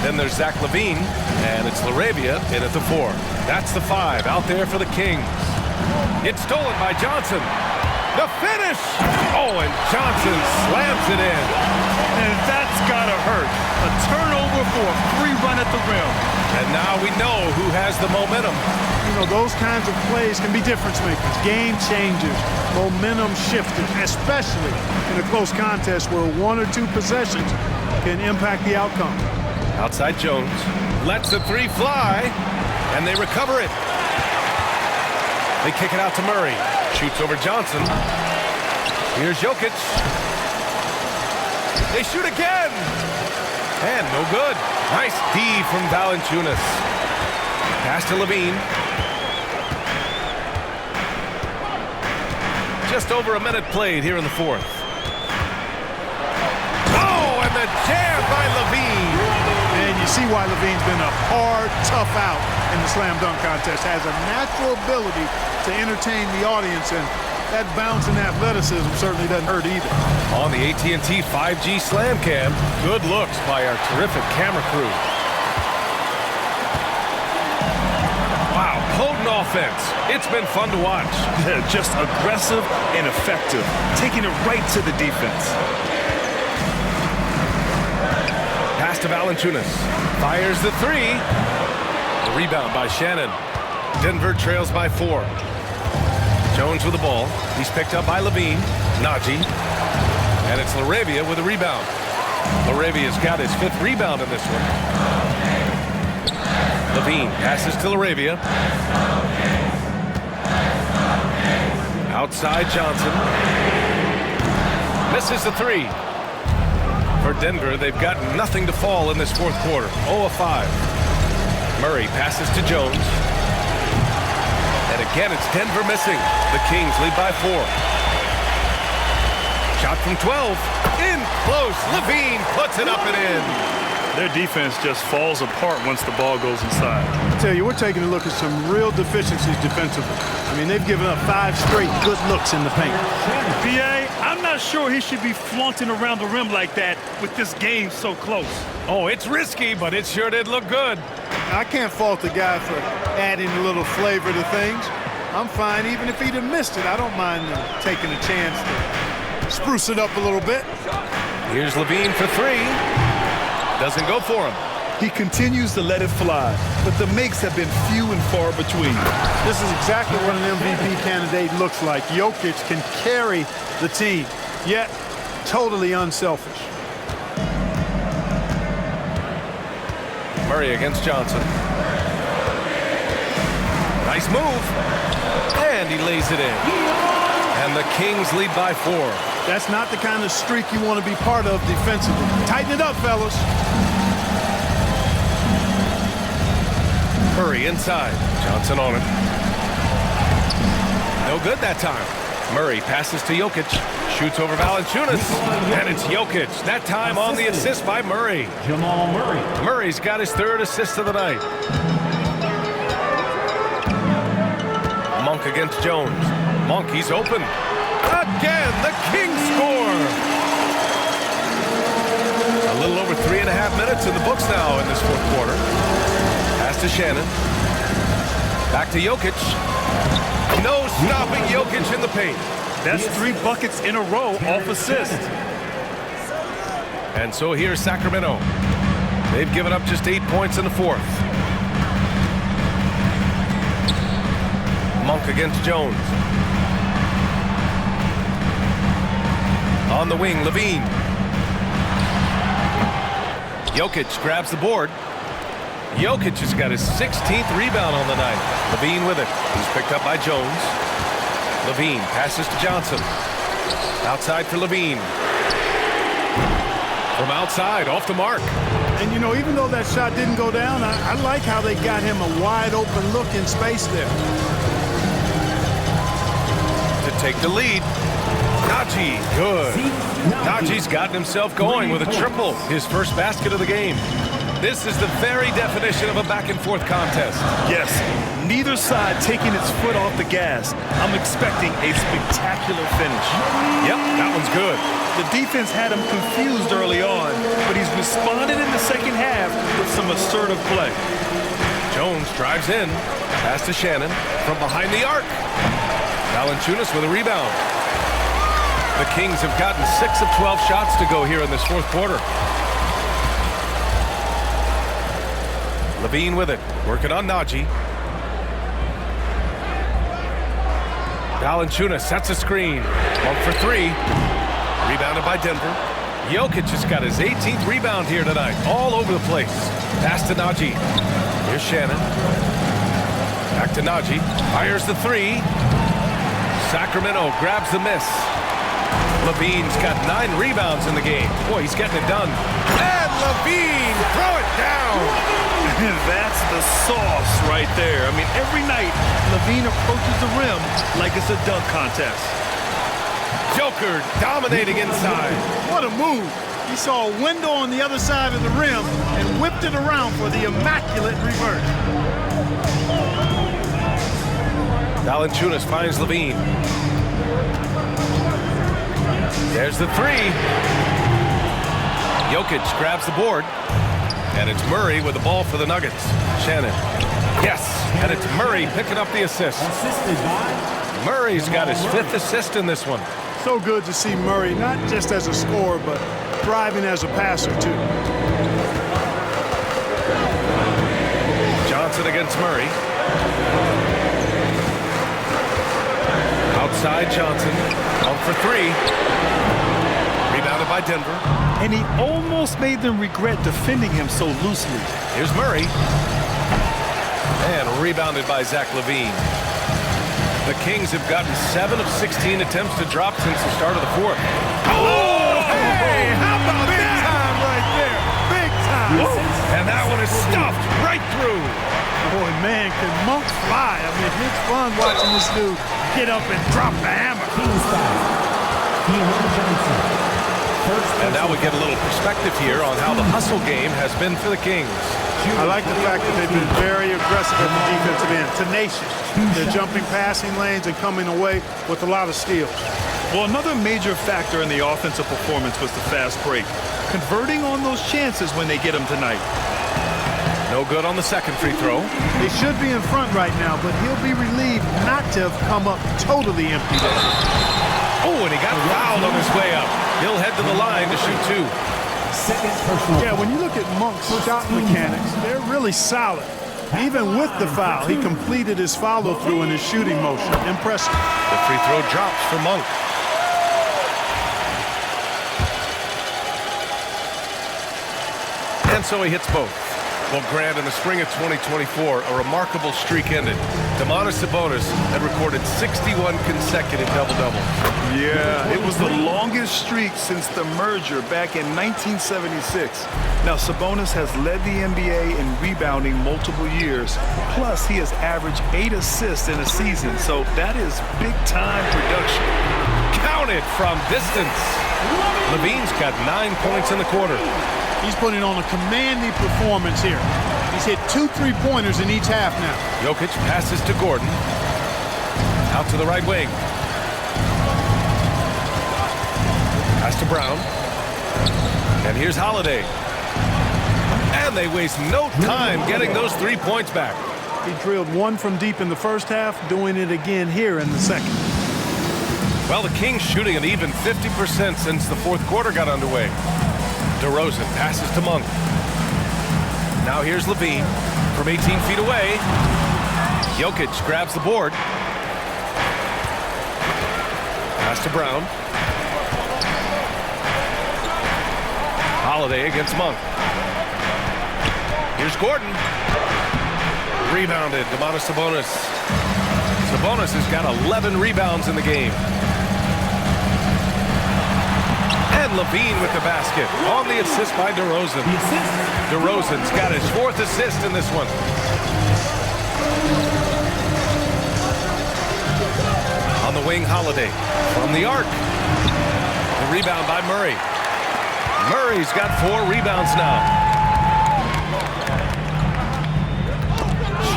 Then there's Zach LaVine. And it's LaRavia in at the 4. That's the 5 out there for the Kings. It's stolen by Johnson. The finish! Oh, and Johnson slams it in. And that's got to hurt. A turnover for a free run at the rim. And now we know who has the momentum. You know, those kinds of plays can be difference makers, game changers, momentum shifters, especially in a close contest where 1 or 2 possessions can impact the outcome. Outside Jones lets the 3 fly, and they recover it. They kick it out to Murray. Shoots over Johnson. Here's Jokic. They shoot again. And no good. Nice D from Valanciunas. Pass to LaVine. Just over a minute played here in the 4th. Oh, and the jam by LaVine. And you You see why Levine's been a hard, tough out in the slam dunk contest. Has a natural ability to entertain the audience, and that bounce and athleticism certainly doesn't hurt either. On the AT&T 5G Slam Cam, good looks by our terrific camera crew. Wow, potent offense. It's been fun to watch. Yeah, just aggressive and effective, taking it right to the defense. Pass to Valanciunas. Fires the three. The rebound by Shannon. Denver trails by 4. Jones with the ball. He's picked up by Levine. Najee. And it's LaRavia with a rebound. LaRavia's got his 5th rebound in this one. Levine passes to LaRavia. Outside Johnson. Misses the 3. For Denver, they've got nothing to fall in this 4th quarter. 0 of 5. Murray passes to Jones. And again, it's Denver missing. The Kings lead by 4. Shot from 12. In close. Levine puts it up and in. Their defense just falls apart once the ball goes inside. I tell you, we're taking a look at some real deficiencies defensively. I mean, they've given up 5 straight good looks in the paint. B.A., I'm not sure he should be flaunting around the rim like that with this game so close. Oh, it's risky, but it sure did look good. I can't fault the guy for adding a little flavor to things. I'm fine even if he'd have missed it. I don't mind taking a chance to spruce it up a little bit. Here's Levine for 3. Doesn't go for him. He continues to let it fly, but the makes have been few and far between. This is exactly what an MVP candidate looks like. Jokic can carry the team, yet totally unselfish. Murray against Johnson. Nice move. And he lays it in. And the Kings lead by 4. That's not the kind of streak you want to be part of defensively. Tighten it up, fellas. Murray inside. Johnson on it. No good that time. Murray passes to Jokic. Shoots over Valanciunas. And it's Jokic. That time on the assist by Murray. Jamal Murray. Murray's got his 3rd assist of the night. Monk against Jones. Monk, he's open. Again, the Kings score. A little over 3.5 minutes in the books now in this 4th quarter. Pass to Shannon. Back to Jokic. No stopping Jokic in the paint. That's 3 buckets in a row off assist. And so here's Sacramento. They've given up just 8 points in the 4th. Monk against Jones. On the wing, Levine. Jokic grabs the board. Jokic has got his 16th rebound on the night. Levine with it. He's picked up by Jones. Levine passes to Johnson. Outside for Levine. From outside, off the mark. And, you know, even though that shot didn't go down, I like how they got him a wide-open look in space there. To take the lead. Najee, good. Najee's gotten himself going with a triple, his first basket of the game. This is the very definition of a back-and-forth contest. Yes, neither side taking its foot off the gas. I'm expecting a spectacular finish. Yep, that one's good. The defense had him confused early on, but he's responded in the second half with some assertive play. Jones drives in. Pass to Shannon from behind the arc. Valanciunas with a rebound. The Kings have gotten 6 of 12 shots to go here in this 4th quarter. Levine with it, working on Najee. Valanciunas sets a screen. Monk for 3. Rebounded by Denver. Jokic has got his 18th rebound here tonight. All over the place. Pass to Najee. Here's Shannon. Back to Najee. Fires the 3. Sacramento grabs the miss. Levine's got 9 rebounds in the game. Boy, he's getting it done. And Levine, throw it down. That's the sauce right there. I mean, every night, Levine approaches the rim like it's a dunk contest. Joker dominating inside. What a move. He saw a window on the other side of the rim and whipped it around for the immaculate reverse. Valanciunas finds Levine. There's the three. Jokic grabs the board. And it's Murray with the ball for the Nuggets. Shannon. Yes, and it's Murray picking up the assist. Murray's got his 5th assist in this one. So good to see Murray, not just as a scorer, but thriving as a passer, too. Johnson against Murray. Outside Johnson. Out for 3. Rebounded by Denver. And he almost made them regret defending him so loosely. Here's Murray. And rebounded by Zach LaVine. The Kings have gotten 7 of 16 attempts to drop since the start of the 4th. Oh, hey, how about big time right there? Big time. And that one is stuffed right through. Boy, man, can Monk fly? I mean, it's fun watching this dude get up and drop the hammer. Kings Feb. And now we get a little perspective here on how the hustle game has been for the Kings. I like the fact that they've been very aggressive at the defensive end, tenacious. They're jumping passing lanes and coming away with a lot of steals. Well, another major factor in the offensive performance was the fast break. Converting on those chances when they get them tonight. No good on the second free throw. They should be in front right now, but he'll be relieved not to have come up totally empty there. Oh, and he got fouled on his way up. He'll head to the line to shoot 2. Yeah, when you look at Monk's shot mechanics, they're really solid. Even with the foul, he completed his follow-through in his shooting motion. Impressive. The free throw drops for Monk. And so he hits both. Well, Grant, in the spring of 2024, a remarkable streak ended. Domantas Sabonis had recorded 61 consecutive double-doubles. Yeah, it was the longest streak since the merger back in 1976. Now, Sabonis has led the NBA in rebounding multiple years. Plus, he has averaged 8 assists in a season, so that is big-time production. Counted from distance. Levine's got 9 points in the quarter. He's putting on a commanding performance here. He's hit 2 3-pointers in each half now. Jokic passes to Gordon. Out to the right wing. Pass to Brown. And here's Holiday. And they waste no time getting those 3 points back. He drilled 1 from deep in the first half, doing it again here in the second. Well, the Kings shooting an even 50% since the 4th quarter got underway. DeRozan passes to Monk. Now here's Levine from 18 feet away. Jokic grabs the board. Pass to Brown. Holiday against Monk. Here's Gordon. Rebounded, Domantas Sabonis. Sabonis has got 11 rebounds in the game. And Levine with the basket on the assist by DeRozan. DeRozan's got his 4th assist in this one. On the wing, Holiday from the arc. The rebound by Murray. Murray's got 4 rebounds now.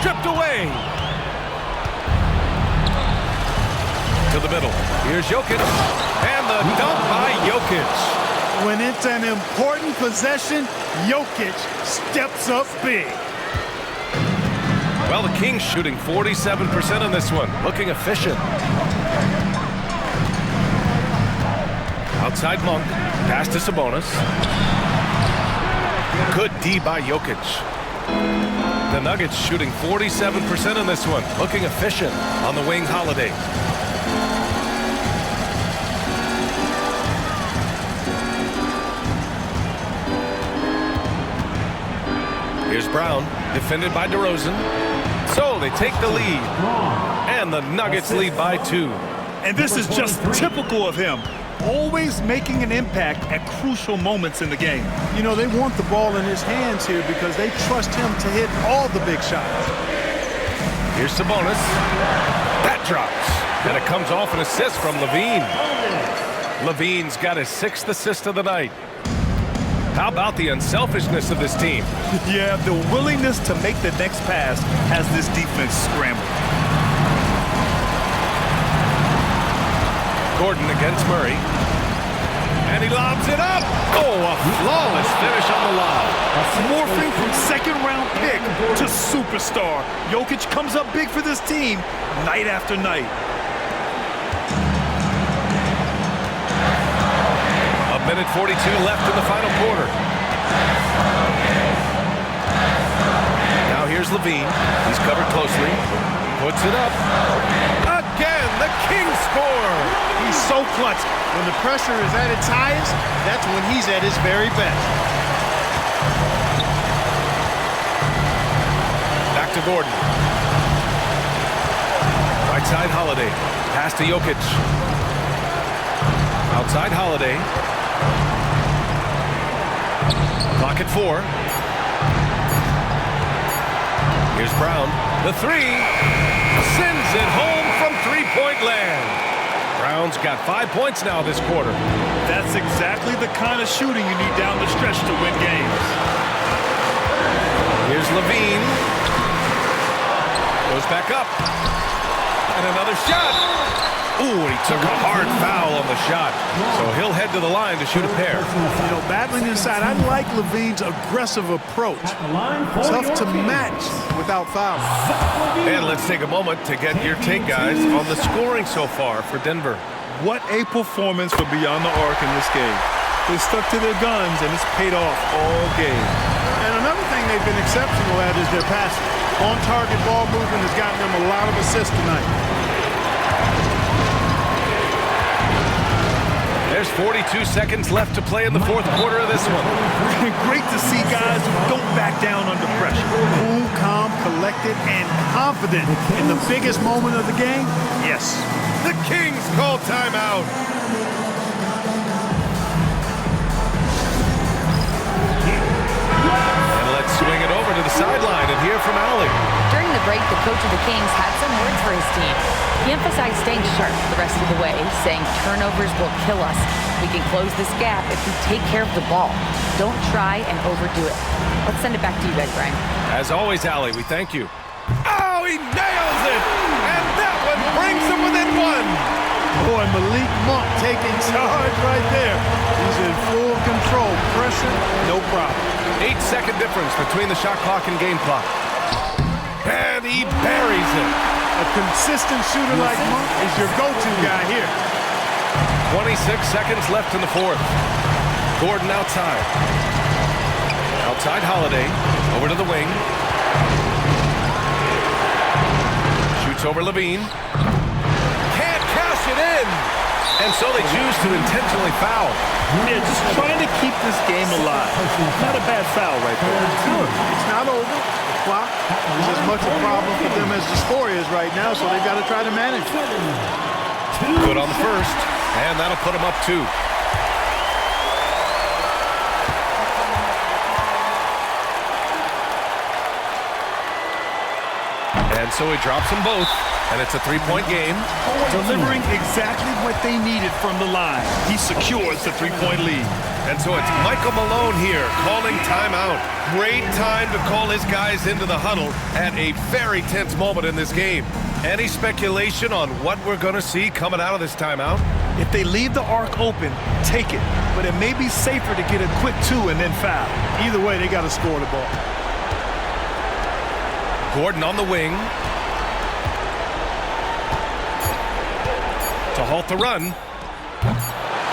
Stripped away. To the middle. Here's Jokic. And the dunk by Jokic. When it's an important possession, Jokic steps up big. Well, the Kings shooting 47% on this one. Looking efficient. Outside Monk. Pass to Sabonis. Good D by Jokic. The Nuggets shooting 47% on this one. Looking efficient on the wing, Holiday. Here's Brown, defended by DeRozan. So they take the lead. And the Nuggets lead by 2. And this is just typical of him. Always making an impact at crucial moments in the game. You know, they want the ball in his hands here because they trust him to hit all the big shots. Here's Sabonis. That drops. And it comes off an assist from Levine. Levine's got his 6th assist of the night. How about the unselfishness of this team? Yeah, the willingness to make the next pass has this defense scrambled. Gordon against Murray. And he lobs it up. Oh, a flawless finish on the lob. Morphing from second-round pick to superstar. Jokic comes up big for this team night after night. A minute 42 left in the final quarter. Now here's Levine. He's covered closely. Puts it up. Again, the Kings score. He's so clutch. When the pressure is at its highest, that's when he's at his very best. Back to Gordon. Right side, Holiday. Pass to Jokic. Outside, Holiday. Clock at 4. Here's Brown. The three. Sends it home from three-point land. Brown's got 5 points now this quarter. That's exactly the kind of shooting you need down the stretch to win games. Here's Levine. Goes back up. And another shot. Ooh, and he took a hard foul on the shot. So he'll head to the line to shoot a pair. You know, battling inside, I like Levine's aggressive approach. Tough to match without fouls. And let's take a moment to get your take, guys, on the scoring so far for Denver. What a performance for Beyond the Arc in this game. They stuck to their guns, and it's paid off all game. And another thing they've been exceptional at is their passing. On-target ball movement has gotten them a lot of assists tonight. There's 42 seconds left to play in the fourth quarter of this one. Great to see guys who don't back down under pressure. Cool, calm, collected, and confident in the biggest moment of the game. Yes. The Kings call timeout. And let's swing it over to the sideline and hear from Allie. During the break, the coach of the Kings had some words for his team. He emphasized staying sharp the rest of the way, saying turnovers will kill us. We can close this gap if we take care of the ball. Don't try and overdo it. Let's send it back to you guys, Brian. As always, Allie, we thank you. Oh, he nails it! And that one brings him within one! Boy, Malik Monk taking charge right there. He's in full control. Pressure, no problem. 8-second difference between the shot clock and game clock. And he buries it. A consistent shooter like Monk is your go-to guy here. 26 seconds left in the fourth. Gordon outside. Outside Holiday. Over to the wing. Shoots over Levine. Can't cash it in. And so they choose to intentionally foul. Yeah, just trying to keep this game alive. Not a bad foul right there. It's not over. The clock is as much a problem for them as the score is right now, so they've got to try to manage it. Good on the first, and that'll put them up 2. And so he drops them both, and it's a 3-point game. Delivering exactly what they needed from the line. He secures the 3-point lead. And so it's Michael Malone here calling timeout. Great time to call his guys into the huddle at a very tense moment in this game. Any speculation on what we're going to see coming out of this timeout? If they leave the arc open, take it. But it may be safer to get a quick 2 and then foul. Either way, they got to score the ball. Gordon on the wing. To halt the run.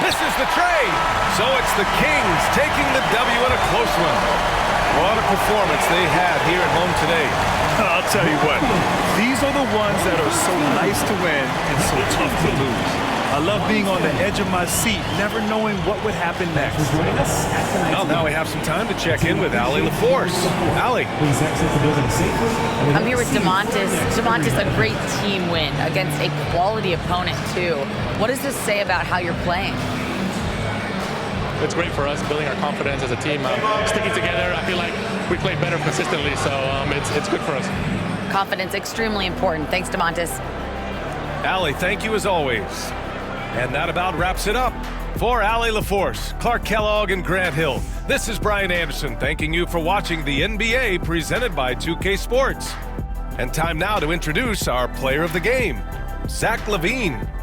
Misses the trade. So it's the Kings taking the W in a close one. What a performance they had here at home today. I'll tell you what, these are the ones that are so nice to win and so tough to lose. I love being on the edge of my seat, never knowing what would happen next. Well, now we have some time to check in with Allie LaForce. Allie. I'm here with DeMontis. DeMontis, a great team win against a quality opponent, too. What does this say about how you're playing? It's great for us, building our confidence as a team. Sticking together, I feel like we play better consistently, so it's good for us. Confidence, extremely important. Thanks, DeMontis. Allie, thank you as always. And that about wraps it up. For Allie LaForce, Clark Kellogg, and Grant Hill, this is Brian Anderson thanking you for watching the NBA presented by 2K Sports. And time now to introduce our player of the game, Zach LaVine.